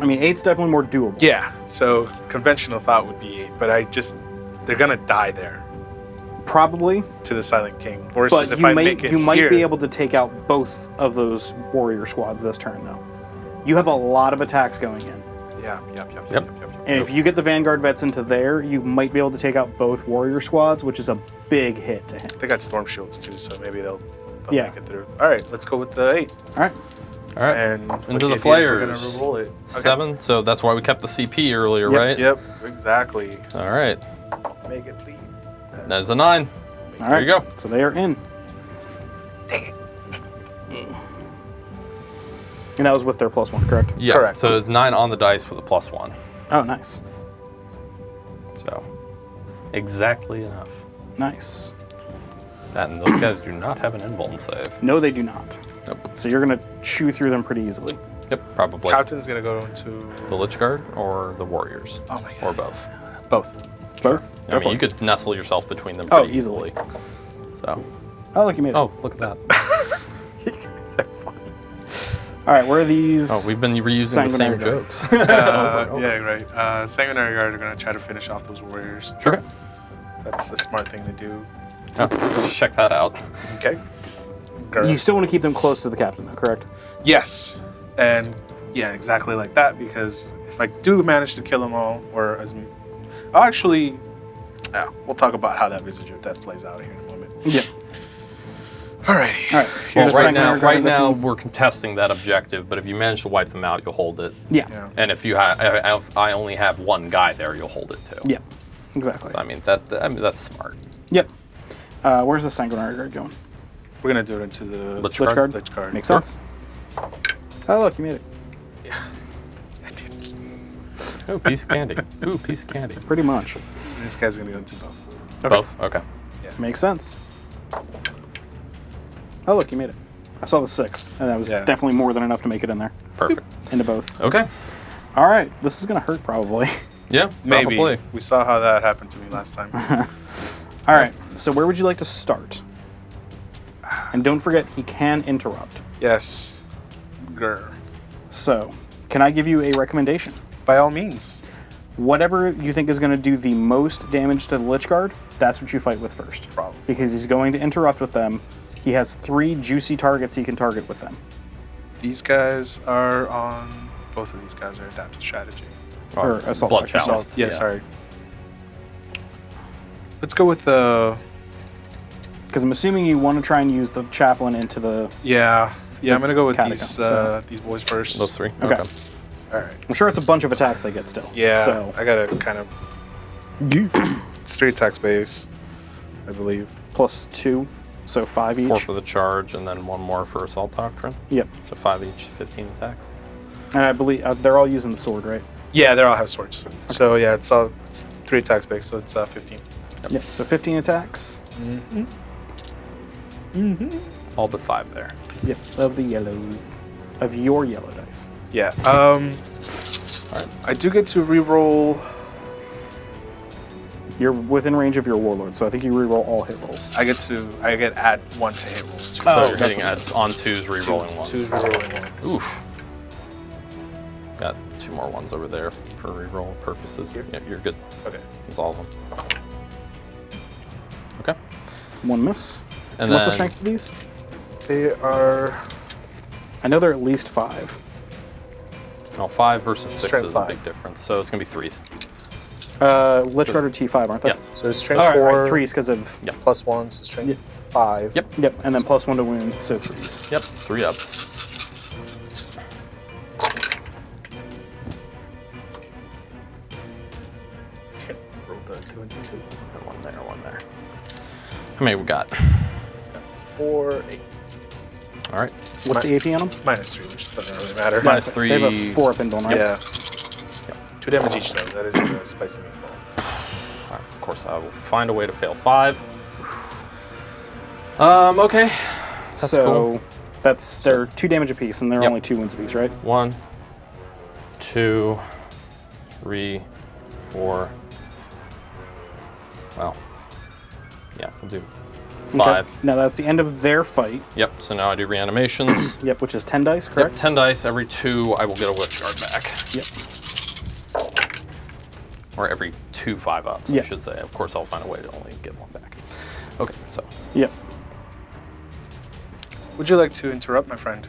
I mean, 8's definitely more doable. Yeah, so conventional thought would be 8, but they're going to die there Probably, to the Silent King. Versus but if I make you it might here, be able to take out both of those warrior squads this turn, though. You have a lot of attacks going in. Yeah, Yep. And if you get the Vanguard vets into there, you might be able to take out both warrior squads, which is a big hit to him. They got storm shields too, so maybe they'll Yeah. make it through. All right, let's go with the 8. All right. All right. And Into the We're flayers. gonna roll it. Okay. 7. So that's why we kept the CP earlier, Yep. right? Yep, exactly. All right. Make it, please. There's a 9. All There right. you go. So they are in. Dang it. And that was with their +1, correct? Yeah. Correct. So it's 9 on the dice with a +1. Oh, nice. So exactly enough. Nice. And those guys do not have an invuln save. No, they do not. Nope. So you're going to chew through them pretty easily. Yep, probably. Captain's gonna go into The Lich Guard or the Warriors. Oh my God. Or both. both. Both? I mean, you could nestle yourself between them Oh, pretty easily. So, Oh, look, you made it. oh, look at that. You guys are funny. All right, where are these? Oh, we've been reusing the same Sanguinary Guard. jokes. Yeah, right. Sanguinary Guard are gonna try to finish off those warriors. Okay. That's the smart thing to do. Oh, check that out. Okay. You still want to keep them close to the captain, though, correct? Yes, and yeah, exactly like that. Because if I do manage to kill them all, or I'll actually, yeah, we'll talk about how that Visage of Death plays out here in a moment. Yeah. Alrighty. All right. Well, Here's the Sanguinary Guard right now missing. we're contesting that objective, but if you manage to wipe them out, you'll hold it. Yeah. Yeah. And if you I only have one guy there, you'll hold it too. Yeah. Exactly. I mean that's smart. Yep. Where's the Sanguinary Guard going? We're gonna do it into the Lich Lich Guard? Guard? Lich Guard. Makes sense. Oh, look, you made it. I did. Ooh, piece of candy. Ooh, piece of candy. Pretty much. This guy's gonna go into both. Okay. Both? Okay. Makes sense. Oh, look, you made it. I saw the 6, and that was Yeah. definitely more than enough to make it in there. Perfect. Into both. Okay. All right. This is going to hurt, probably. Yeah, Maybe. probably. We saw how that happened to me last time. All right. So where would you like to start? And don't forget, he can interrupt. Yes. Grr. So, can I give you a recommendation? By all means. Whatever you think is going to do the most damage to the Lich Guard, that's what you fight with first. Probably. Because he's going to interrupt with them. He has 3 juicy targets he can target with them. These guys are on. Both of these guys are adaptive strategy. Or assault. Blood actually. chalice. Yeah, sorry. Let's go with the. Because I'm assuming you want to try and use the chaplain into the... Yeah. Yeah, I'm gonna go with Catacomb, these so- these boys first. Those 3. Okay. All right. I'm sure it's a bunch of attacks they get still. Yeah. So, I gotta kind of. It's 3 attack space, I believe. plus 2, so 5 each. 4 for the charge, and then 1 more for Assault Doctrine. Yep. So 5 each, 15 attacks. And I believe they're all using the sword, right? Yeah, they all have swords. So yeah, it's 3 attack space, so it's 15. Yep. So 15 attacks. All but 5 there. Yep. Of the yellows. Of your yellow dice. Yeah. I do get to reroll. You're within range of your warlord, so I think you reroll all hit rolls. I get add 1 to hit rolls too. So you're hitting on 2s, re-rolling ones. 2 rerolling ones. Oof. Got 2 more ones over there for re-roll purposes. Here? Yeah, you're good. Okay. That's all of them. Okay. 1 miss. And What's the then- strength of these? They are. I know they're at least 5. Oh, 5 versus 6 Strength is 5. a big difference. So it's going to be 3s. Lich Guard are T5, aren't they? Yes. So it's strength All right, 4. right, 3s because of... Yep. Plus 1, so strength 5. Yep. Yep, and then plus 1 to wound, so 3s. Yep. 3 ups. Roll the 2 and 2. And 1 there, 1 there. How many we got? 4, 8. All right. What's the AP on them? -3, which doesn't really matter. Minus They have a 3. 4 up in Dawn, right? Yeah. 2 damage each though. That is the spicy meatball. Of course, I will find a way to fail 5. Okay. That's so cool. they're 2 damage apiece, and they're Yep. only 2 wounds apiece, right? 1, 2, 3, 4. Well, yeah, we'll do 5. Okay. Now that's the end of their fight. Yep, so now I do reanimations. Yep, which is 10 dice, Yep, correct? 10 dice. Every 2, I will get a Lich Guard back. Yep. Or every 2 5-ups, Yeah. I should say. Of course, I'll find a way to only get 1 back. Okay, so. Yep. Would you like to interrupt, my friend?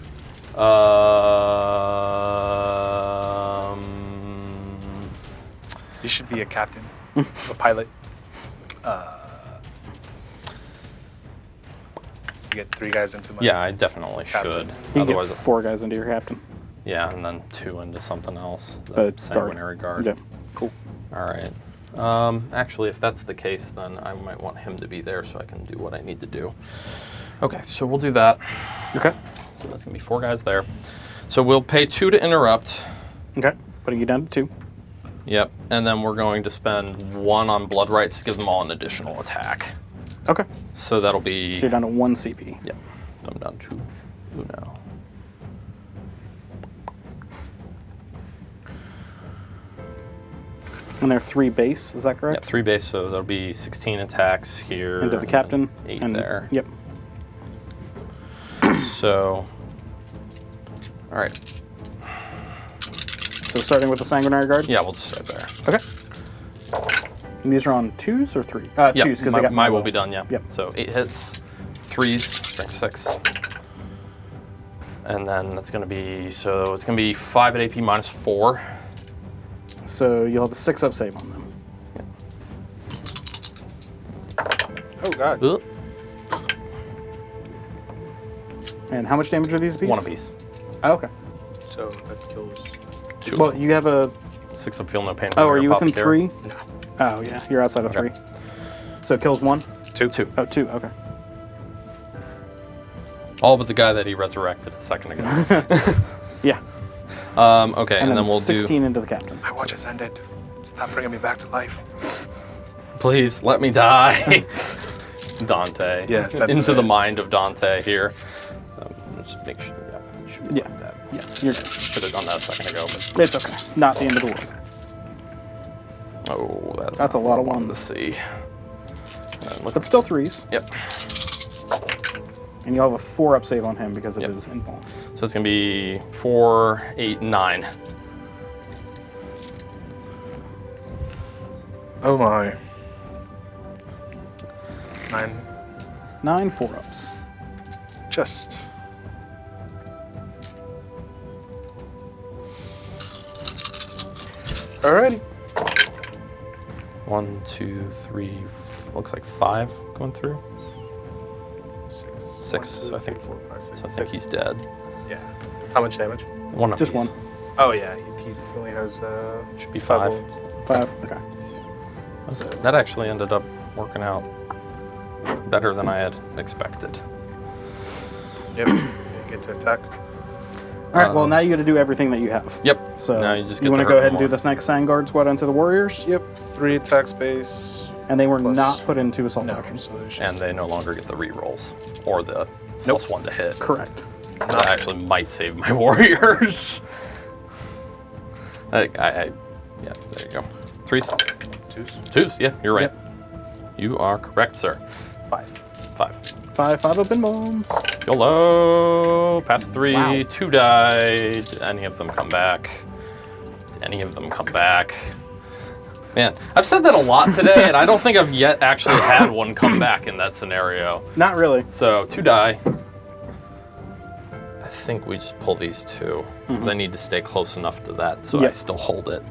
You should be a captain, a pilot. You get 3 guys into my. Yeah, I definitely Captain. should. You can get Otherwise, 4 guys into your captain. yeah, and then 2 into something else. The Guard. Sanguinary Guard. Yep. Cool. All right. Actually, if that's the case, then I might want him to be there so I can do what I need to do. Okay, so we'll do that. Okay. So that's gonna be 4 guys there. So we'll pay 2 to interrupt. Okay. Putting you down to 2. Yep, and then we're going to spend 1 on Blood Rites to give them all an additional attack. Okay. So that'll be. So you're down to 1 CP. Yep, I'm down to 2 now. And they're 3 base, is that Yeah, correct? 3 base, so there'll be 16 attacks here. Into the and captain. 8 and there. Yep. So, all right. So starting with the Sanguinary Guard? Yeah, we'll just start there. Okay. And these are on 2s or 3? 2s, because they got my will will. be done, yeah. Yep. So 8 hits, 3s, strength 6. And then that's going to be, so it's going to be 5 at AP minus 4. So you'll have a 6-up save on them. Oh god. Ugh. And how much damage are these apiece? 1 apiece. Oh, okay. So that kills. 2. Well, you have a... 6 of feel no pain. Oh, are you within Apothecary. 3? No. Oh, yeah. You're outside of Okay. 3. So kills 1? 2. 2. Oh, 2. Okay. All but the guy that he resurrected a second ago. Yeah. Okay, And and then we'll 16 into the captain. My watch has ended. Stop bringing me back to life. do. Please let me die. Dante. Yes, that's Into it. the mind of Dante here. Just make sure. Yeah, it should be Yeah. like that. Yeah, you're good. Should have done that a second ago, but It's okay. Not the end of the world. oh, That's a lot of one to ones. see. Look, But still 3s. yep. And you'll have a 4-up save on him because of Yep. his invuln. So it's gonna be 4, 8, 9. Oh my. 9. 9 4-ups. Just. Alrighty. 1, 2, 3. Looks like 5 going through. 6. 6. So I think. So I think he's dead. Yeah. How much damage? 1 Just apiece. 1. Oh yeah, he only has Should be 5 5. wounds. 5. Okay. So that actually ended up working out better than I had expected. Yep. You get to attack. All right, well, now you got to do everything that you have. Yep. So now you just you get want to to go hurt ahead and them do this next Sand Squad onto the Warriors? Yep. 3 attack space. And they were Plus- not put into assault No. action. So there's And just they no longer get the rerolls or the +1 to hit. Correct. So that actually might save my warriors. Yeah, there you go. Threes. Twos. Twos, yeah, you're right. Yep. You are correct, sir. 5. 5. 5 open bombs. YOLO. Pass 3. Wow. 2 died. Did any of them come back? Did any of them come back? Man, I've said that a lot today, and I don't think I've yet actually had one come back in that scenario. Not really. So 2 die. I think we just pull these 2 because I need to stay close enough to that so I Yep. still hold it.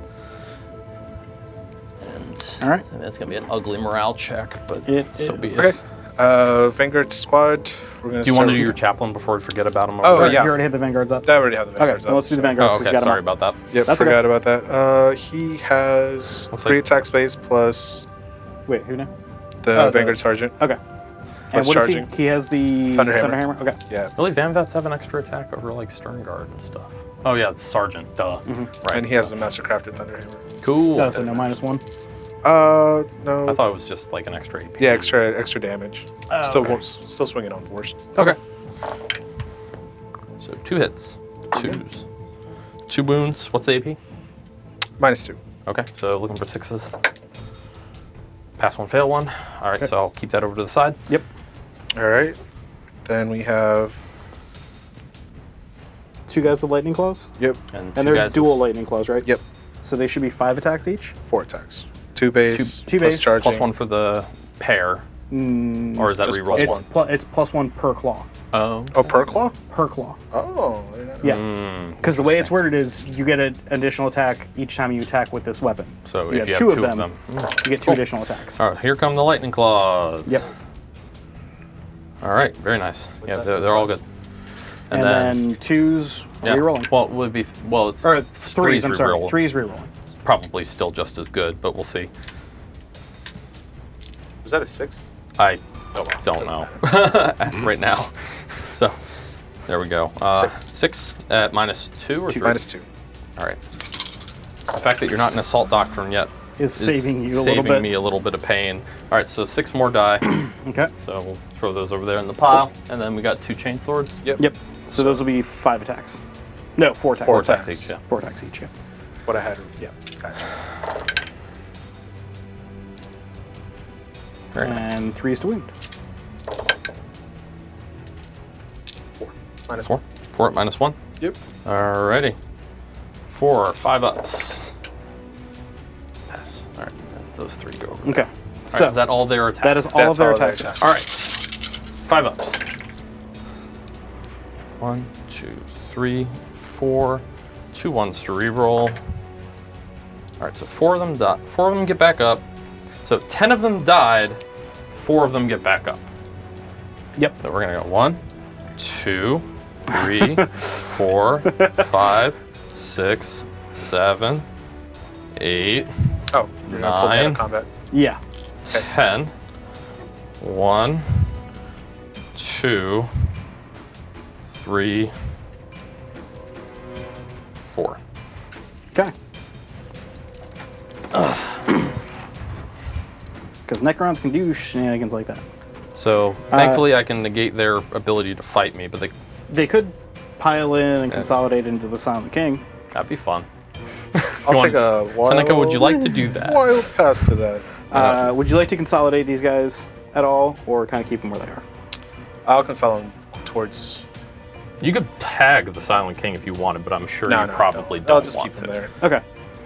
And All right. that's gonna be an ugly morale check, but It so is. be Okay. it. Vanguard squad. We're gonna. Do you want to do your chaplain before we forget about him? Oh, over there? yeah. You already hit the vanguards up. I already have the Okay, Vanguards then let's do the so- vanguards. Oh, 'cause you okay. got 'em Sorry up. about that. Yep, That's forgot about that. He has Looks 3 like- attack space plus Wait, who now? the Oh, Vanguard Sergeant. Okay. Plus And what charging. is he? He has the Thunderhammer. Okay. Yeah. Really, Vanvats have an extra attack over like Stern Guard and stuff. Oh yeah, it's Sergeant. Duh. Right. And he has a Mastercrafted Thunderhammer. Cool. Oh, so no -1. No. I thought it was just like an extra AP. Yeah, extra damage. Oh, Still okay. still swinging on force. Okay. So 2 hits. 2s. 2 wounds. What's the AP? -2. Okay, so looking for 6s. Pass 1, fail 1. All right, Okay. so I'll keep that over to the side. Yep. All right. Then we have. 2 guys with lightning claws. Yep. And And 2 they're guys dual with lightning claws, right? Yep. So they should be 5 attacks each. 4 attacks. 2 base. Two plus base, charging. +1 for the pair. Or is that just reroll? plus It's one. it's +1 per claw. Oh. Oh, per claw. Per claw. Oh. I didn't know. Yeah. Because the way it's worded is you get an additional attack each time you attack with this weapon. So you if have you have 2 2 of them, you get 2 Cool. additional attacks. All right, here come the lightning claws. Yep. All right, very nice. Yeah, they're all good. And then 2s yeah. rerolling. Well, it would be it's Or 3s, I'm sorry. reroll. 3s rerolling. Probably still just as good, but we'll see. Was that a 6? I Oh, wow. don't know right now. So there we go. 6 at -2 or 3? -2. All right. The fact that you're not in assault doctrine yet Is saving you a little saving bit. me a little bit of pain. All right, so 6 more die. Okay. So we'll throw those over there in the pile, and then we got 2 chain swords. Yep. Yep. So those will be 5 attacks. No, 4 attacks. 4 4 attacks. attacks each. Yeah. 4 attacks each, yeah. What I had. Yeah. Gotcha. Very nice. And 3s to wound. 4. -1. 4. 4 at -1. Yep. Alrighty. 4, 5 ups. Pass. All right, those 3 go over. Okay. All right, So is that all their attacks? that is all of That's their all their attacks. attacks. All right. 5 ups. 1, 2, 3, 4. 2 ones to reroll. All right, so 4 of them die. 4 of them get back up. So 10 of them died. 4 of them get back up. Yep. So we're gonna go 1, 2, 3, 4, 5, 6, 7, 8, Oh, you're gonna pull me out of 9. combat. Yeah. 10. 1, 2, 3, 4. Okay. Because Necrons can do shenanigans like that. So thankfully I can negate their ability to fight me, but They could pile in and consolidate into the Silent King. that'd be fun. I'll take a wild. Seneca, would you like to do that? Wild pass to that. Would you like to consolidate these guys at all, or kind of keep them where they are? I'll consolidate towards. You could tag the Silent King if you wanted, but I'm sure No, you no, probably no. don't I'll just want keep to. them there. Okay.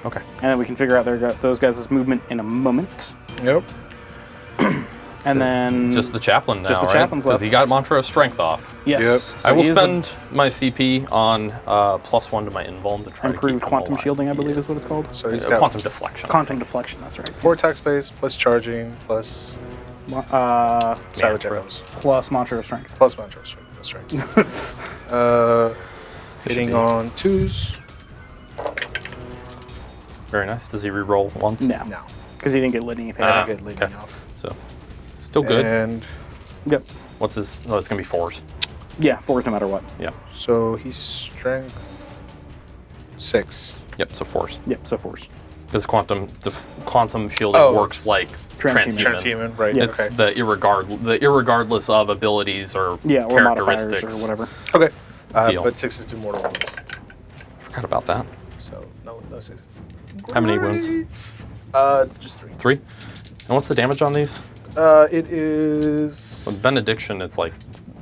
Okay. And then we can figure out those guys' movement in a moment. Yep. And then Just the chaplain now, Just the right? chaplain's Because left. he got Montrose strength off. yes, Yep. so I will he is spend my CP on +1 to my invuln to try to improved keep him quantum alive. shielding, I believe Yes. is what it's called. So he's got Quantum deflection. Quantum deflection. That's right. 4 attack space plus charging plus savage Mantra. echoes Plus Montrose strength. plus mantra. That's right. Hitting be. on 2s. Very nice. Does he re-roll once? No, No. because he didn't get lit any I Ah. get leading okay. off. So, still good. And Yep. What's his? Oh, it's gonna be 4s. Yeah, 4s no matter what. Yeah. so he's strength 6. Yep. So 4s. Yep, so 4s. Because quantum shielding Oh, works like transhuman. transhuman. Transhuman, right? It's okay. the irregardless of abilities or Yeah, or modifiers characteristics. or whatever. Okay. Deal. But 6s do mortal wounds. I forgot about that. So no one No sixes. How many wounds? Just 3. 3? And what's the damage on these? It is... With Benediction, it's like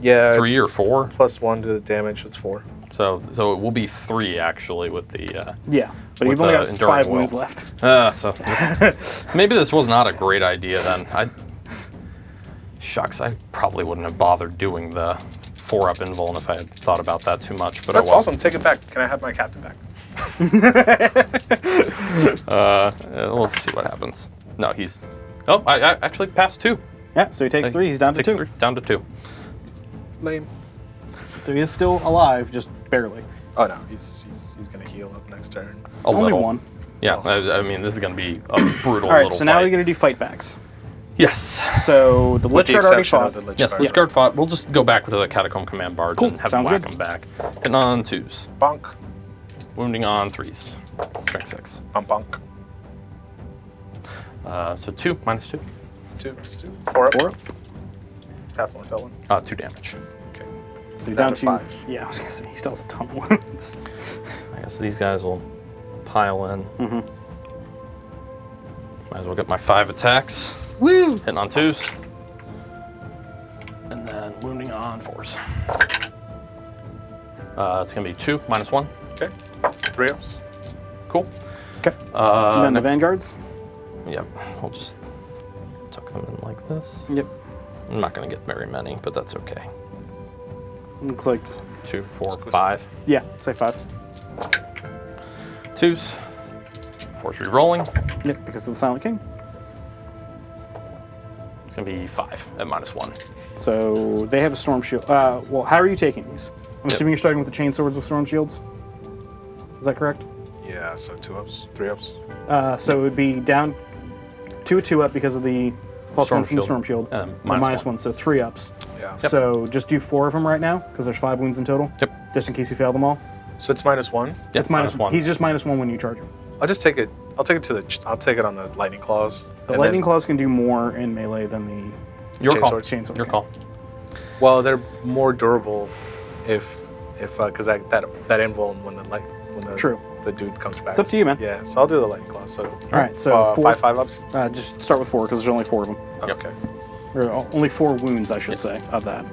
Yeah, 3 or 4. +1 to the damage, it's 4. So it will be 3 actually with the. Yeah, but With you've only got enduring 5 will. wounds left. Maybe this was not a great idea then. Shucks, I probably wouldn't have bothered doing the 4-up invuln if I had thought about that too much. But That's oh well. awesome. Take it back. Can I have my captain back? Let's see what happens. No, he's. Oh, I actually passed 2. Yeah, so he takes 3. He's down to Takes 2. 3, down to 2. Lame. So he is still alive, just barely. Oh no, he's gonna heal up next turn. A Only little. 1. Yeah, I mean this is going to be a brutal. All right, little so now fight. we're going to do fight backs. Yes. So the With the Lich Guard already exception fought. of the Lich Yes, Guard. Lich Guard fought. We'll just go back to the Catacomb Command Barge Cool, and have them sounds whack good. them back. Hitting on 2s. Bonk. Wounding on 3s. Strength 6. Bonk. So 2 minus 2. 2 plus 2. 4 up. 4 up. Pass 1, fell 1. 2 damage. Okay. So he's down to 5. Yeah, I was going to say, he still has a ton of wounds. I guess these guys will pile in. Mm-hmm. Might as well get my 5 attacks. Woo! Hitting on 2s. And then wounding on 4s. It's going to be 2 minus 1. Okay. 3 ups. Cool. Okay. And then the next- Vanguards? Yep. We'll just tuck them in like this. Yep. I'm not going to get very many, but that's okay. Looks like, 2, 4, 5. yeah, say 5. 2s. 4's re-rolling. Yep, because of the Silent King. It's going to be 5 at minus 1. So they have a Storm Shield. Well, how are you taking these? I'm assuming you're starting with the Chain Swords with Storm Shields? Is that correct? Yeah, so 2 ups. 3 ups. So it would be down 2 up because of the +1 Storm from the Shield. Storm Shield. And minus minus 1, so 3 ups. Yeah. So just do 4 of them right now, because there's 5 wounds in total. Yep. Just in case you fail them all. So it's -1. Yeah, It's minus 1. He's just -1 when you charge him. I'll just take it. I'll take it to the. I'll take it on the lightning claws. The and Lightning then- Claws can do more in melee than the Your Chain call. Swords. Chain Swords. Your can. call. Well, they're more durable if because that invuln when the True. the dude comes back. It's up to you, man. Yeah, so I'll do the lightning claws. So All right, so 4, 5 ups. just start with 4 because there's only 4 of them. Okay. Or only 4 wounds, I should say, of that.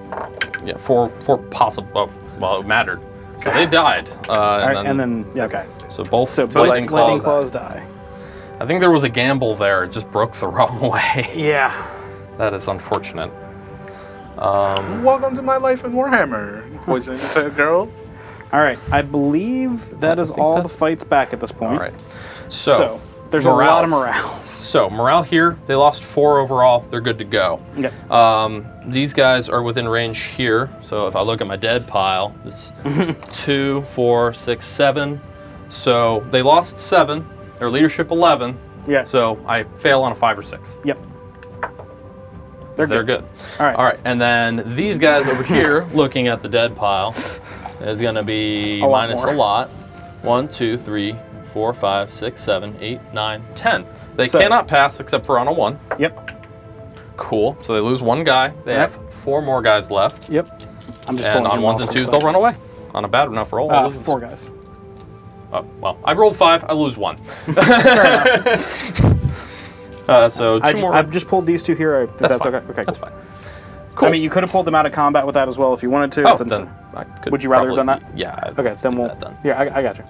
Yeah, 4 possible. Oh, well, it mattered. So they died. All right, and then yeah, okay. So both So both lightning Lightning claws. Claws die. I think there was a gamble there. It just broke the wrong way. Yeah. That is unfortunate. Welcome to my life in Warhammer, boys and girls. All right, I believe that is all the that's- fights back at this point. All right. So there's a lot of morales. morales. So morale here, they lost 4 overall. They're good to go. Yep. These guys are within range here. So if I look at my dead pile, it's 2, 4, 6, 7. So they lost 7. Their leadership 11. Yeah. So I fail on a 5 or 6. Yep. They're good. All right. All right. And then these guys over here, looking at the dead pile, is going to be A lot minus more. a lot. 1, 2, 3, 4, 5, 6, 7, 8, 9, 10. They So- cannot pass except for on a 1. Yep. Cool. So they lose 1 guy. They Yep. have 4 more guys left. Yep. I'm just And pulling on him 1s off and for a 2s, they'll second. run away. On a bad enough roll, I'll lose 4 guys. Oh, well, I rolled 5. I lose 1. So 2 more. I've just pulled these 2 here. That's fine. okay. Okay. That's cool. fine. Cool. I mean, you could have pulled them out of combat with that as well if you wanted to. Oh, It's then I could Would you rather have done probably- that? Yeah. Okay, let's then do we'll. that then. Yeah, I got you.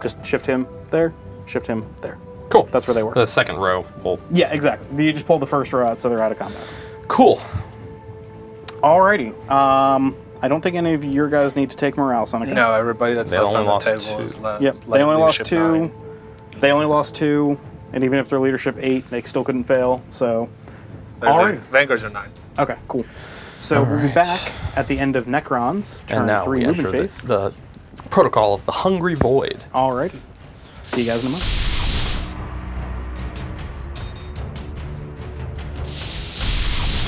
Just shift him there. Shift him there. Cool. That's where they were. The second row will. Yeah, exactly. You just pulled the first row out, so they're out of combat. Cool. Alrighty. I don't think any of your guys need to take morale, Seneca. No, everybody that's They left only on the lost table 2. is left. Yep. like They only lost leadership 2. 9. They only lost 2, and even if their leadership 8, they still couldn't fail. So, Their alrighty. Vanguards are 9. Okay, cool. So we'll be Alright. back at the end of Necrons, And turn now 3 we movement enter phase. the protocol of the Hungry Void. Alrighty. See you guys in a moment.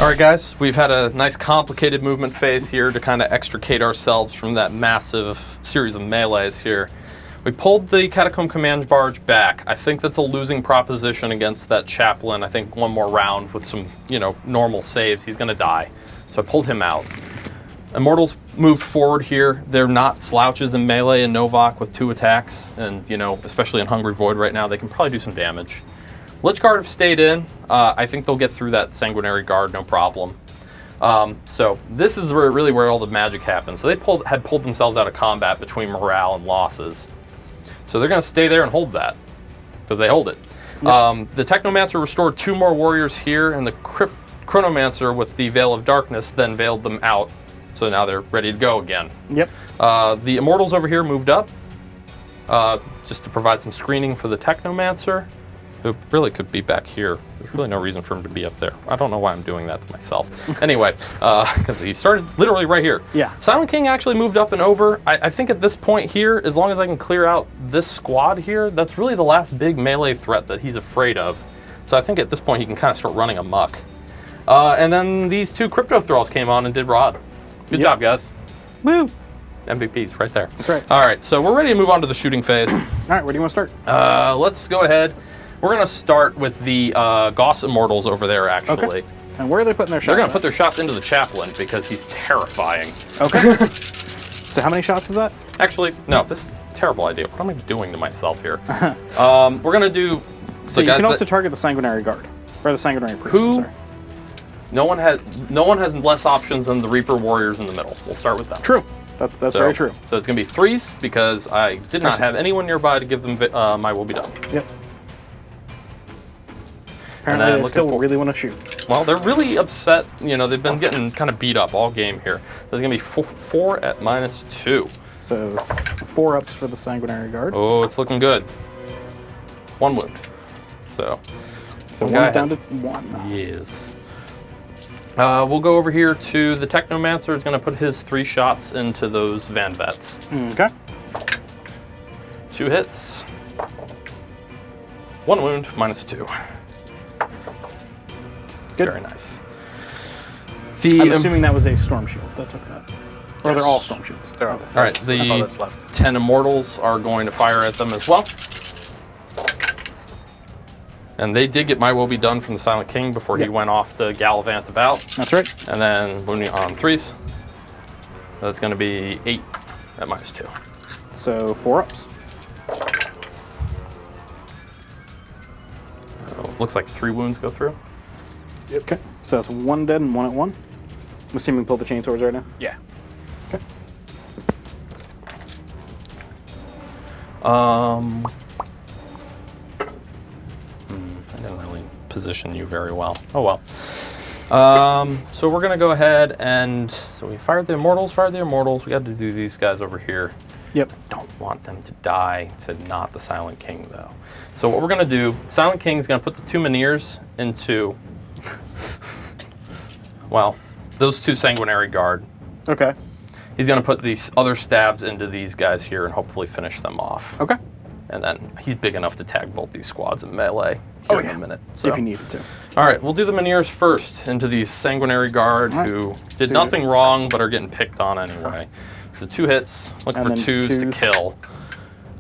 All right, guys, we've had a nice complicated movement phase here to kind of extricate ourselves from that massive series of melees here. We pulled the Catacomb Command Barge back. I think that's a losing proposition against that Chaplain. I think 1 more round with some, normal saves, he's going to die. So I pulled him out. Immortals moved forward here. They're not slouches in melee and Novak with 2 attacks, and especially in Hungry Void right now, they can probably do some damage. Lich Guard have stayed in. I think they'll get through that Sanguinary Guard, no problem. So this is really where all the magic happens. So they had pulled themselves out of combat between morale and losses. So they're going to stay there and hold that, because they hold it. Yep. The Technomancer restored 2 more warriors here, and the Chronomancer with the Veil of Darkness then veiled them out. So now they're ready to go again. Yep. The Immortals over here moved up, just to provide some screening for the Technomancer, who really could be back here. There's really no reason for him to be up there. I don't know why I'm doing that to myself. Anyway, because he started literally right here. Yeah. Silent King actually moved up and over. I think at this point here, as long as I can clear out this squad here, that's really the last big melee threat that he's afraid of. So I think at this point he can kind of start running amok. And then these 2 Crypto Thralls came on and did Rod. Good job, guys. Woo! MVPs right there. That's right. All right, so we're ready to move on to the shooting phase. All right, where do you want to start? Let's go ahead. We're going to start with the Gauss Immortals over there, actually. Okay. And where are they putting their shots? They're going to put their shots into the Chaplain because he's terrifying. Okay. So how many shots is that? Actually, no, this is a terrible idea. What am I doing to myself here? We're going to do... So you can also target the Sanguinary Guard. Or the Sanguinary Priest, I'm sorry. No one has less options than the Reaper Warriors in the middle. We'll start with them. True. That's very true. So it's going to be 3s because I did not have anyone nearby to give them my will be done. Yep. Apparently they still really want to shoot. Well, they're really upset. They've been getting kind of beat up all game here. There's going to be 4 at -2. So 4 ups for the Sanguinary Guard. Oh, it's looking good. 1 wound. So one's down to 1. Yes. We'll go over here to the Technomancer. Is going to put his 3 shots into those Van Vets. Okay. 2 hits. 1 wound, -2. Good. Very nice. I'm assuming that was a Storm Shield that took that. Or they're all Storm Shields. They're all. All right, That's all that's left. 10 Immortals are going to fire at them as well. And they did get my will be done from the Silent King before he went off to gallivant about. That's right. And then wounding on 3s. That's going to be 8 at -2. So 4 ups. Looks like 3 wounds go through. Yep. Okay. So that's 1 dead and 1 at 1. I'm assuming we pull the chainswords right now. Yeah. Okay. I didn't really position you very well. Oh well. So we're gonna go ahead and so we fired the Immortals. We got to do these guys over here. Yep. Don't want them to die to not the Silent King though. So what we're gonna do, Silent King's gonna put the 2 Mineers into, well, those 2 Sanguinary Guard. Okay. He's gonna put these other stabs into these guys here and hopefully finish them off. Okay. And then he's big enough to tag both these squads in melee here in a minute. So. If you needed to. All right, we'll do the Mineers first into these Sanguinary Guard who did nothing wrong but are getting picked on anyway. So 2 hits, looking for 2s to kill.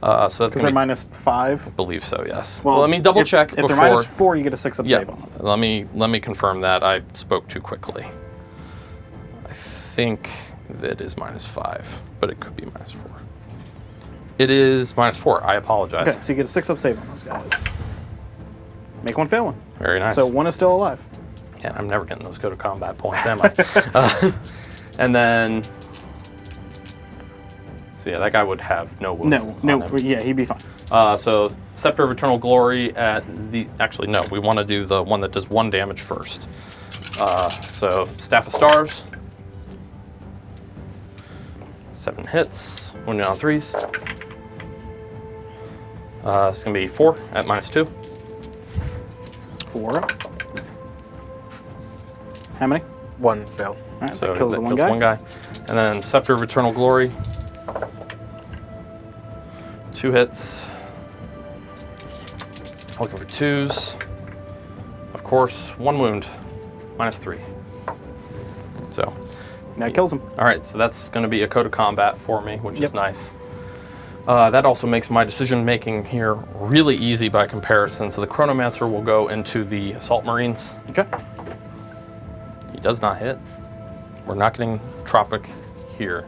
So that's going to be -5. I believe so, yes. Well, let me double check if before. they're -4, you get a 6-up save on them. Let me confirm that. I spoke too quickly. I think that is -5, but it could be -4. It is -4. I apologize. Okay, so you get a 6-up save on those guys. Make 1 fail one. Very nice. So 1 is still alive. Yeah, I'm never getting those go to combat points, am I? And then, so yeah, that guy would have no wounds. No, yeah, he'd be fine. So Scepter of Eternal Glory at the, actually no, we want to do the one that does 1 damage first. So Staff of Stars. 7 hits, wounded on 3s. It's going to be 4 at -2. 4 up. How many? 1 fail. All right, So that kills that the kills one one guy. And then Scepter of Eternal Glory. 2 hits. Looking for 2s. Of course, 1 wound, -3. So. That kills him. All right, so that's going to be a code of combat for me, which is nice. That also makes my decision making here really easy by comparison. So the Chronomancer will go into the Assault Marines. Okay. He does not hit. We're not getting Tropic here.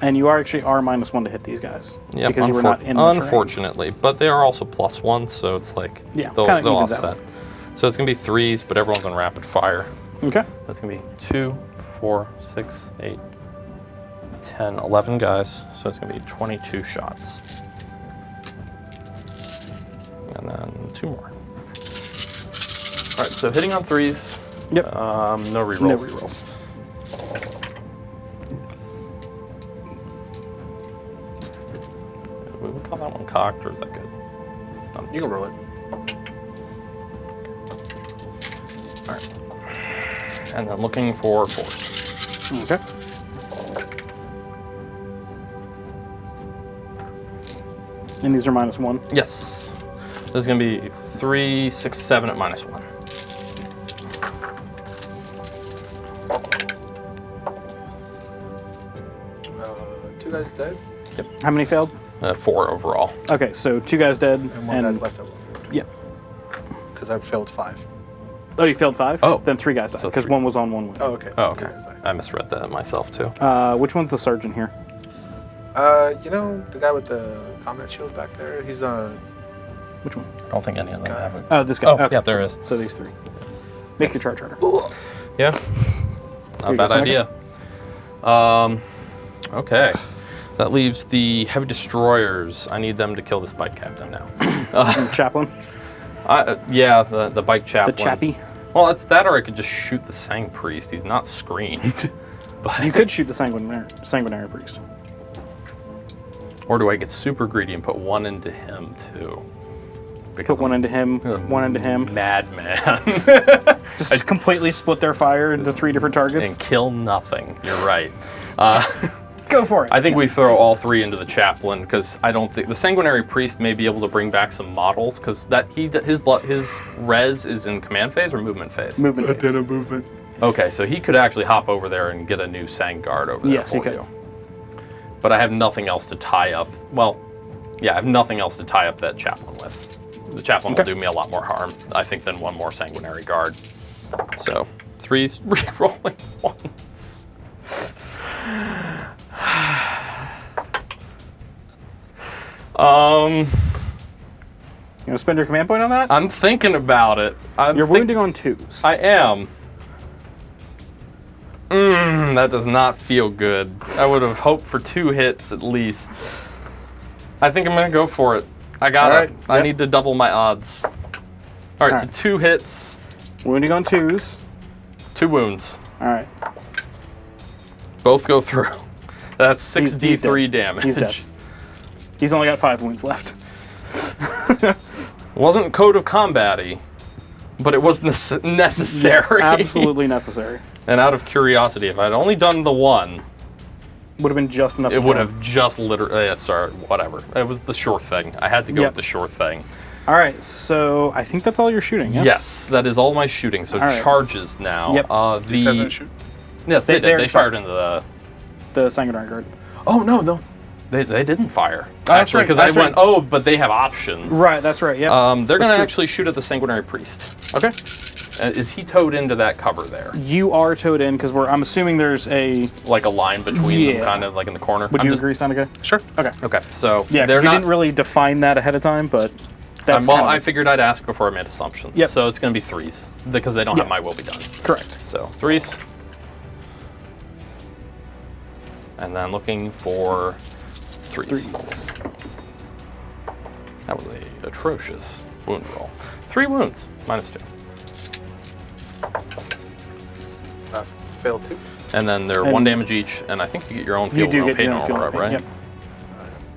And you actually are -1 to hit these guys. Yeah, because you were not in the terrain. unfortunately, but they are also +1, so it's like Yeah, they'll kinda evens offset. out. So it's gonna be 3s, but everyone's on rapid fire. Okay. That's gonna be 2, 4, 6, 8, 10, 11 guys. So it's gonna be 22 shots. And then 2 more. All right, so hitting on 3s. Yep. No rerolls. No rerolls. Would we call that one cocked, or is that good? You can roll it. All right. And then looking for 4s. Okay. And these are -1. Yes. This is gonna be 3, 6, 7 at -1. 2 guys dead How many failed? 4 overall. Okay, so 2 guys dead. and 1 guy's left over. Yep. Because I failed 5. Oh, you failed 5? Oh. Then 3 guys died, So because 3. 1 was on 1 win. Oh, okay. Oh, okay. 2 guys died. I misread that myself too. Which one's the sergeant here? You know the guy with the combat shield back there? He's Which one? I don't think any of them guy. have a. Oh, this guy. Oh, Okay. yeah, there is. So these 3. Make your charge harder. Yeah. Not you a go, bad idea. Okay. That leaves the heavy destroyers. I need them to kill this bike captain now. Chaplain. Yeah, the bike chaplain. The chappie. Well, it's that, or I could just shoot the sang priest. He's not screened. But You could shoot the sanguinary priest. or do I get super greedy and put 1 into him too? Because Put 1 into him, I'm 1 into him. Madman. Just completely split their fire into 3 different targets. and kill nothing. You're right. Go for it. I think we throw all 3 into the chaplain because I don't think the sanguinary priest may be able to bring back some models because his res is in command phase or movement phase. Movement phase. movement. Okay, so he could actually hop over there and get a new sang guard over there Yes, he for could. you. But I have nothing else to tie up. Well, yeah, I have nothing else to tie up that chaplain with. The chaplain will Okay. do me a lot more harm, I think, than 1 more sanguinary guard. So 3s re-rolling 1s. You gonna spend your command point on that? I'm thinking about it. You're wounding on 2s. I am. That does not feel good. I would have hoped for 2 hits at least. I think I'm gonna go for it. I got All it. right, I yep. need to double my odds. All right, so right. 2 hits, Wounding on 2s. 2 wounds. All right. Both go through. That's He's 6d3 dead. damage. He's dead. He's only got 5 wounds left. Wasn't code of combat-y, but it was necessary. Yes, absolutely necessary. And out of curiosity, if I'd only done the 1, Would have been just enough. it to would kill. have just literally, sorry, whatever. It was the sure thing. I had to go Yep. with the sure thing. All right, so I think that's all you're shooting. Yes. Yes, that is all my shooting. So All right. charges now. Yep. These guys didn't shoot? Yes, they they're did. They fired into the. The sanguinary guard. Oh no, they didn't fire. that's Actually, right, because that's I went, right. oh, but they have options. Right. That's right. Yeah. They're That's gonna true. actually shoot at the sanguinary priest. Okay. Is he towed into that cover there? You are towed in because I'm assuming there's a. Like a line between Yeah. them, kind of like in the corner. Would I'm you just- agree, Sonica? Sure. Okay. Okay, so Yeah, 'cause they're we not. didn't really define that ahead of time, but that's well, kind of I figured I'd ask before I made assumptions. Yep. So it's gonna be 3s because they don't Yeah. have my will be done. correct. So 3s. And then looking for 3s. 3s. That was a atrocious wound roll. 3 wounds, -2. Failed 2. And then they're And- 1 damage each, and I think you get your own You field do no get pain your own or field whatever, right? Yep.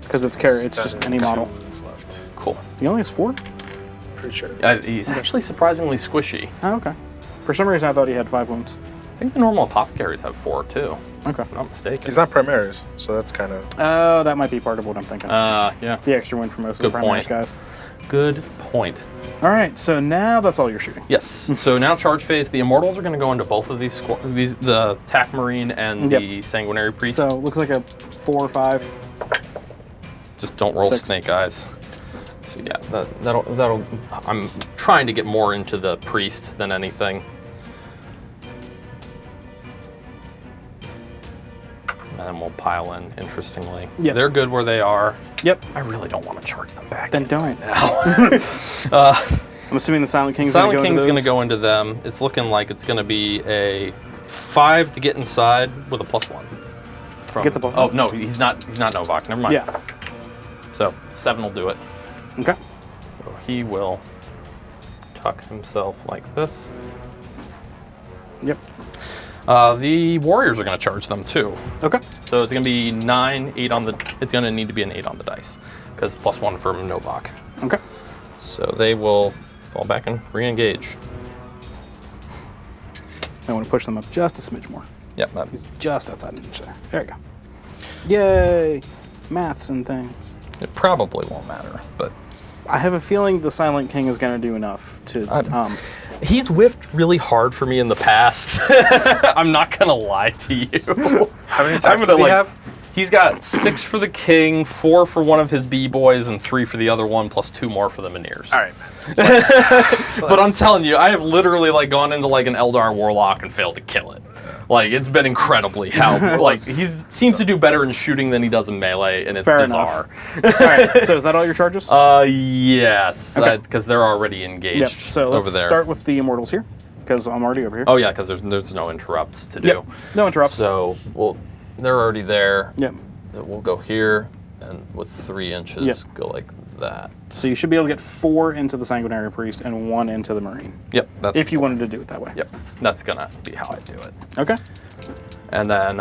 Because it's carry. It's just any model. Left. Cool. He only has 4. Pretty sure. He's actually surprisingly squishy. Oh, okay. For some reason, I thought he had 5 wounds. I think the normal apothecaries have 4 too. Okay. If I'm not mistaken. He's not Primaris, so that's kind of. Oh, that might be part of what I'm thinking. Yeah. The extra win for most of Good the Primaris point. guys. Good point. All right, so now that's all you're shooting. Yes. So now charge phase. The immortals are going to go into both of these the TAC Marine and Yep. the Sanguinary Priest. So looks like a 4 or 5. Just don't roll 6. snake eyes. So yeah, that'll. I'm trying to get more into the priest than anything. And then we'll pile in, interestingly. Yep. They're good where they are. Yep. I really don't want to charge them back. Then don't. Now. I'm assuming the Silent King's Silent going to go King's into going those. to go into them. It's looking like it's going to be a 5 to get inside with a +1. Gets a +1. Oh, no, he's not Novak. Never mind. Yeah. So 7 will do it. Okay. So he will tuck himself like this. Yep. The warriors are going to charge them too. Okay. So it's going to be 9, 8 on the. It's going to need to be an 8 on the dice because +1 for Novak. Okay. So they will fall back and re-engage. I want to push them up just a smidge more. Yep. That, He's just outside an inch there. There you go. Yay! Maths and things. it probably won't matter, but I have a feeling the Silent King is going to do enough to. he's whiffed really hard for me in the past. I'm not gonna lie to you. How many attacks does he have? He's got 6 for the king, 4 for one of his B-boys, and 3 for the other one, plus 2 more for the Meniers. All right. But I'm telling you, I have literally like gone into like an Eldar Warlock and failed to kill it. Like it's been incredibly how like he seems to do better in shooting than he does in melee, and it's Fair bizarre. All right. So is that all your charges? Yes, Okay. because they're already engaged Yep. So over let's there. start with the Immortals here, because I'm already over here. Oh yeah, because there's no interrupts to do. Yep. No interrupts. So they're already there. Yep. We'll go here, and with 3 inches, Yep. go like that. So you should be able to get 4 into the Sanguinary Priest and 1 into the Marine. Yep. That's If you wanted to do it that way. Yep. That's gonna be how I do it. Okay. And then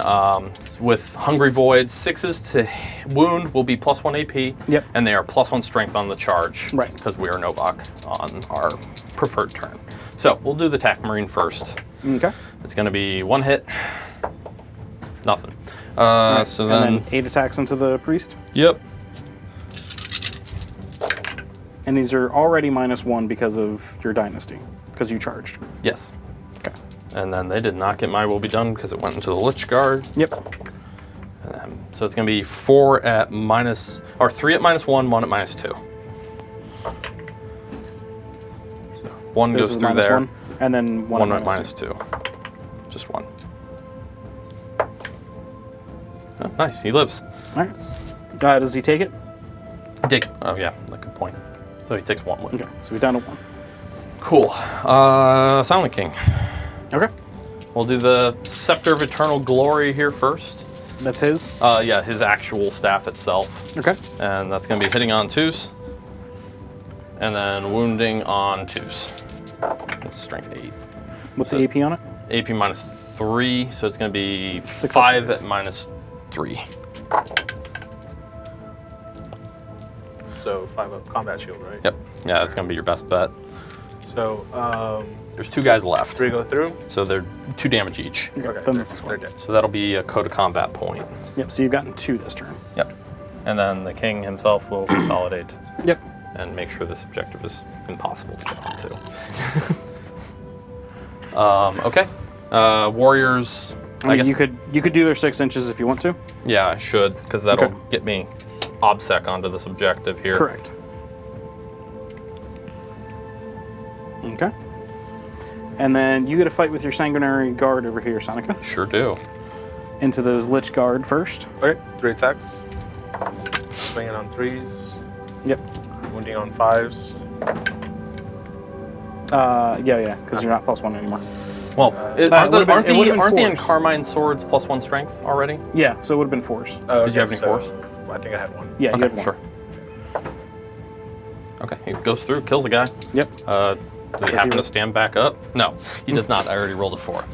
with Hungry Void, 6s to wound will be +1 AP. Yep. And they are +1 strength on the charge. Right. Because we are Novak on our preferred turn. So we'll do the Tac Marine first. Okay. It's going to be 1 hit. Nothing. Right. So and then, 8 attacks into the Priest. Yep. And these are already -1 because of your Dynasty, because you charged. Yes. Okay. And then they did not get my will be done because it went into the Lich Guard. Yep. So it's going to be 3 at -1, 1 at -2. So 1 This goes is through there. -1, and then 1 1 at -2. -2. Just 1. Oh, nice, he lives. All right. Does he take it? Oh yeah, that's a good point. So he takes 1 with. Okay. So we're down to 1. Cool. Silent King. Okay. We'll do the Scepter of Eternal Glory here first. That's his. Yeah, his actual staff itself. Okay. And that's going to be hitting on 2s. And then wounding on 2s. That's strength 8. What's the AP on it? AP -3, so it's going to be 6 5 inches. at -3. So 5 up combat shield, right? Yep. Yeah, that's going to be your best bet. So There's 2 guys left. 3 go through. So they're 2 damage each. Okay. Okay, Then this is they're 1. dead. So that'll be a code of combat point. Yep. So you've gotten 2 this turn. Yep. And then the king himself will consolidate Yep. and make sure this objective is impossible to get onto. Okay. Warriors. I mean, guess you could do their 6 inches if you want to. Yeah, I should, because that'll Okay. get me OBSEC onto this objective here. Correct. Okay. And then you get a fight with your Sanguinary Guard over here, Sonica. Sure do. Into those Lich Guard first. Okay, 3 attacks. Swinging on 3s, Yep. wounding on 5s. Yeah, because you're not +1 anymore. Well, it aren't would've been- it would've been the 4s. Encarmine swords +1 strength already? Yeah, so it would have been 4s. Did you have any 4s? I think I had 1. Yeah, you Okay, had 1. sure. Okay, he goes through, kills a guy. Yep. Does he happen to stand back up? No, he does not. I already rolled a 4.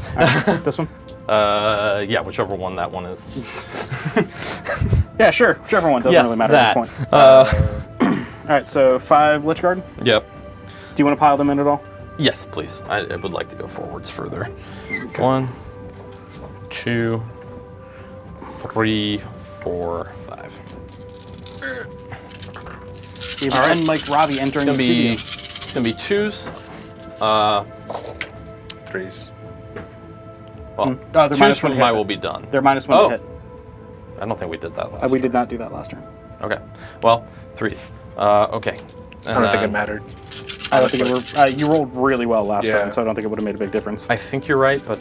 This one? Yeah, whichever one that one is. Yeah, sure. Whichever one. Doesn't Yes, really matter that. at this point. All right, so 5 Lich Guard. Yep. Do you want to pile them in at all? Yes, please. I would like to go forwards further. 1, 2, 3, 4, 5. You have unmiked Robbie entering the studio. It's gonna be 2s. 3s. Well, they're 2s minus from one to my hit. will be done. They're -1 Oh. to hit. I don't think we did that last. We did not do that last turn. Okay. Well, 3s. Okay. I don't think it mattered. I don't think you rolled really well last Yeah. turn, so I don't think it would have made a big difference. I think you're right, but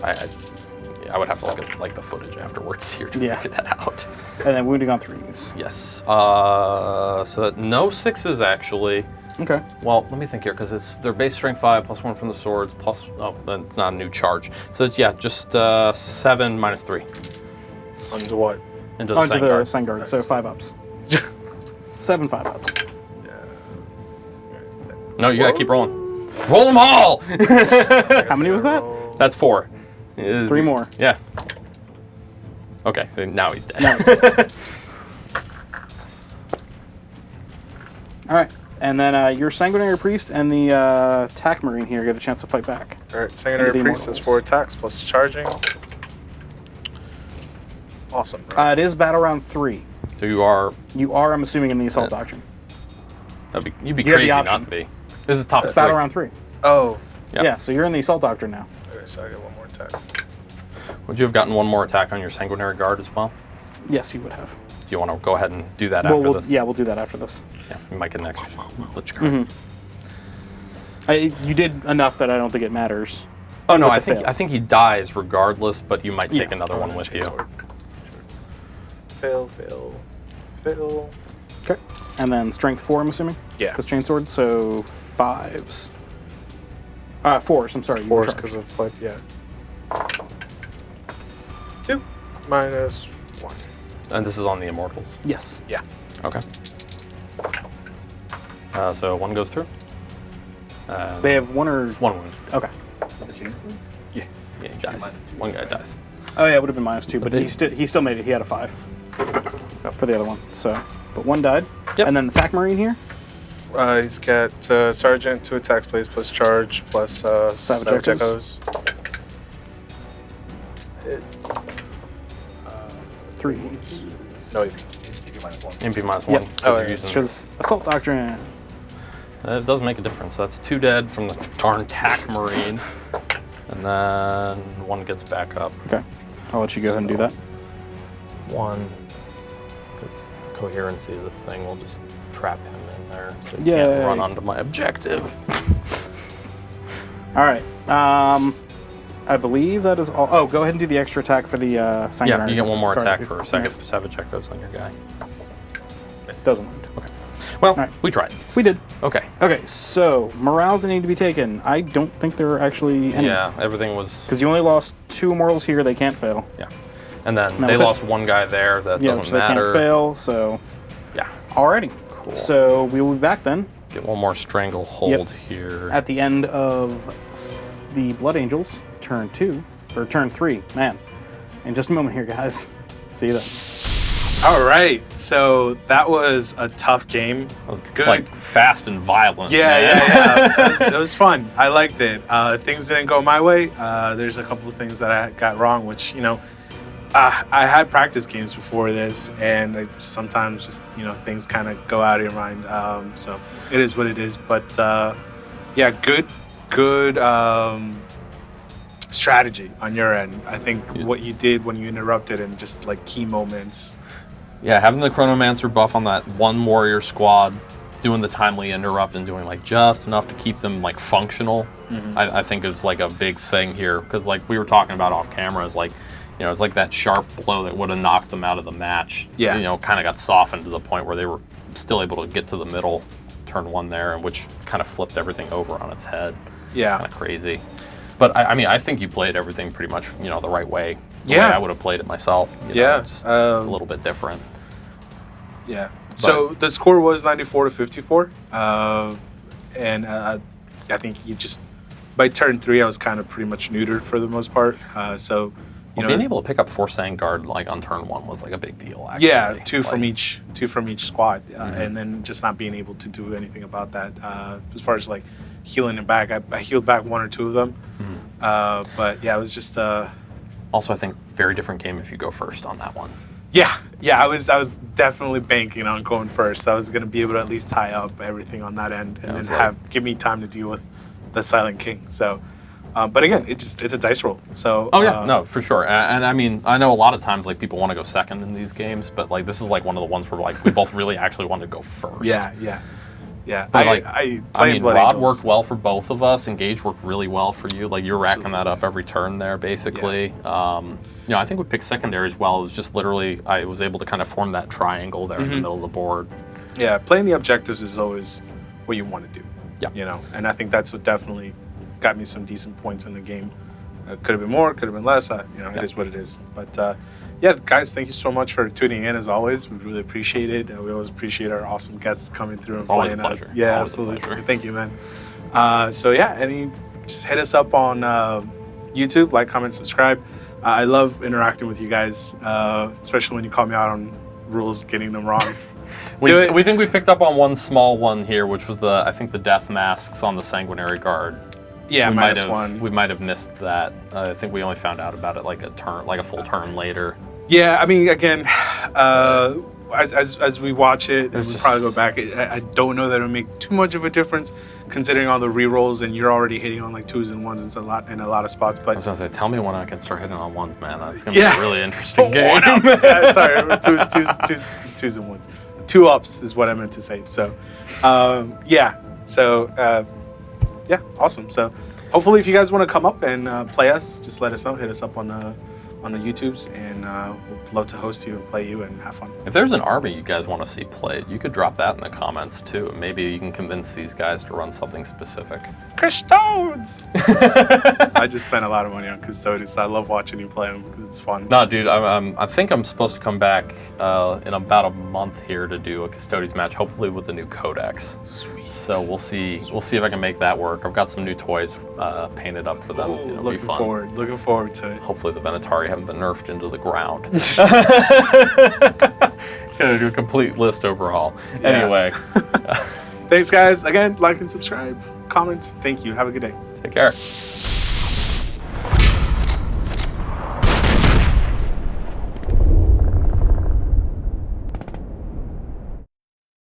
Yeah, I would have to look at like the footage afterwards here to Yeah. figure that out. And then wounding on 3s. Yes. So that no 6s actually. Okay. Well, let me think here, because it's their base strength 5 plus 1 from the swords plus. Oh, it's not a new charge. So it's, yeah, just 7 minus 3 Onto what? into the Onto the Sangard. Sangard, so 5 ups. 7 5 ups. No, you gotta keep rolling. Roll them all. How many was that? That's 4. 3 more. Yeah. Okay, so now he's dead. All right. And then your Sanguinary Priest and the Tac Marine here get a chance to fight back. All right, Sanguinary the Priest is Immortals. 4 attacks plus charging. Awesome. Bro. It is battle round 3. So you are. You are, I'm assuming, in the Assault Doctrine. You'd be You have the crazy not option. to be. This is top It's 3. battle round 3. Oh. Yep. Yeah, so you're in the Assault Doctrine now. Okay, so I get one more attack. Would you have gotten one more attack on your Sanguinary Guard as well? Yes, you would have. Do you want to go ahead and do that after this? Yeah, we'll do that after this. Yeah, you might get an extra Lich Guard. You did enough that I don't think it matters. Oh no, With the fail. I think he dies regardless, but you might take Yeah. another one with you. Fail, fail, fail. Okay. And then Strength 4, I'm assuming? Yeah. Because Chainsword, so 5s. 4s, I'm sorry. you were Force charged. because of like, yeah. 2 minus 1. And this is on the Immortals. Yes. Yeah. Okay. So 1 goes through. They have 1 or... 1 wound. Okay. Yeah. Yeah, he dies. One guy dies. Oh, yeah, it would have been -2, but they- he still made it. He had a 5 for the other one. So, but 1 died. Yep. And then the Tac Marine here. He's got Sergeant, 2 attacks plays plus charge plus Savage Echoes. 3. No, MP minus 1. Yep. Oh, yeah, Because Assault Doctrine. It does make a difference. That's 2 dead from the darn Tac Marine. And then 1 gets back up. Okay. I'll let you go ahead and do that. 1. Because coherency is a thing. We'll just trap him in there so he Yay. can't run onto my objective. All right. I believe that is all. Oh, go ahead and do the extra attack for the Sanguinary. Yeah, you get 1 more Guard. attack for Nice. Savage Echoes on your guy. Doesn't wound. Okay. Well, right. we tried. We did. Okay. Okay, so morales that need to be taken. I don't think there are actually any. Yeah, everything was. Because you only lost 2 immortals here, they can't fail. Yeah. And then That they was it. lost 1 guy there. That Yeah, which doesn't they can't matter. fail, so. Yeah. Alrighty. So we will be back then Get 1 more Stranglehold here. at the end of the Blood Angels, turn 2, or turn 3. Man, in just a moment here, guys. See you then. All right, so that was a tough game. It was Good. like fast and violent. Yeah, man. yeah. It was fun. I liked it. Things didn't go my way. There's a couple of things that I got wrong, which, I had practice games before this, and sometimes just, things kind of go out of your mind. So it is what it is. But yeah, good strategy on your end. I think what you did when you interrupted and just like key moments. Yeah, having the Chronomancer buff on that 1 warrior squad, doing the timely interrupt and doing like just enough to keep them like functional, I think is like a big thing here. Because like we were talking about off camera, is like, it's like that sharp blow that would have knocked them out of the match. Yeah. Kind of got softened to the point where they were still able to get to the middle, turn 1 there, and which kind of flipped everything over on its head. Yeah. Kind of crazy. But I think you played everything pretty much, the right way. The Yeah. way I would have played it myself. Yeah, It's a little bit different. Yeah. So the score was 94 to 54, and I think you just by turn 3 I was kind of pretty much neutered for the most part. So Being able to pick up 4 Sangard like on turn 1 was like a big deal. Actually. yeah, two from Like, each squad, and then just not being able to do anything about that. As far as like healing it back, I healed back 1 or 2 of them, but yeah, it was just Also, I think very different game if you go first on that one. Yeah, I was definitely banking on going first. I was gonna be able to at least tie up everything on that end, and it was then give me time to deal with the Silent King. So, but again, it's a dice roll. So. Oh yeah, no, for sure. And I mean, I know a lot of times like people want to go second in these games, but like this is like one of the ones where like we both really actually wanted to go first. Yeah. Yeah, But I mean, Blood Rod Angels. worked well for both of us. Engage worked really well for you. Like you're racking that up every turn there, basically. You know, I think we picked secondaries well. It was just literally I was able to kind of form that triangle there in the middle of the board. Yeah, playing the objectives is always what you want to do. Yeah. You know, and I think that's what definitely got me some decent points in the game. Could have been more, could have been less. You know, it is what it is. But yeah, guys, thank you so much for tuning in as always. We really appreciate it. We always appreciate our awesome guests coming through and always a playing us. pleasure. Yeah, Always a absolutely. pleasure. Thank you, man. So yeah, just hit us up on YouTube, like, comment, subscribe. I love interacting with you guys, especially when you call me out on rules, getting them wrong. We think we picked up on one small one here, which was I think the death masks on the Sanguinary Guard. Yeah, we -1. We might have missed that. I think we only found out about it like a full turn later. Yeah, I mean, again, as we watch it, and we probably go back. I don't know that it'll make too much of a difference, considering all the rerolls, and you're already hitting on like 2s and 1s in a lot of spots. I But was gonna say, tell me when I can start hitting on 1s, man. That's gonna be a really interesting game. Yeah, sorry, 2s and 1s. 2 ups is what I meant to say. So, yeah. So, yeah, awesome. So, hopefully, if you guys want to come up and play us, just let us know. Hit us up on the YouTubes, and we'd love to host you and play you and have fun. If there's an army you guys want to see played, you could drop that in the comments too. Maybe you can convince these guys to run something specific. Custodes! I just spent a lot of money on Custodes. I love watching you play them because it's fun. No, dude, I think I'm supposed to come back in about a month here to do a Custodes match, hopefully with the new Codex. Sweet. So we'll see if I can make that work. I've got some new toys painted up for them. It'll be fun. Looking forward to it. Hopefully the Venatari haven't been nerfed into the ground. Gonna do a complete list overhaul. Yeah. Anyway, Thanks, guys. Again, like and subscribe, comment. Thank you. Have a good day. take care.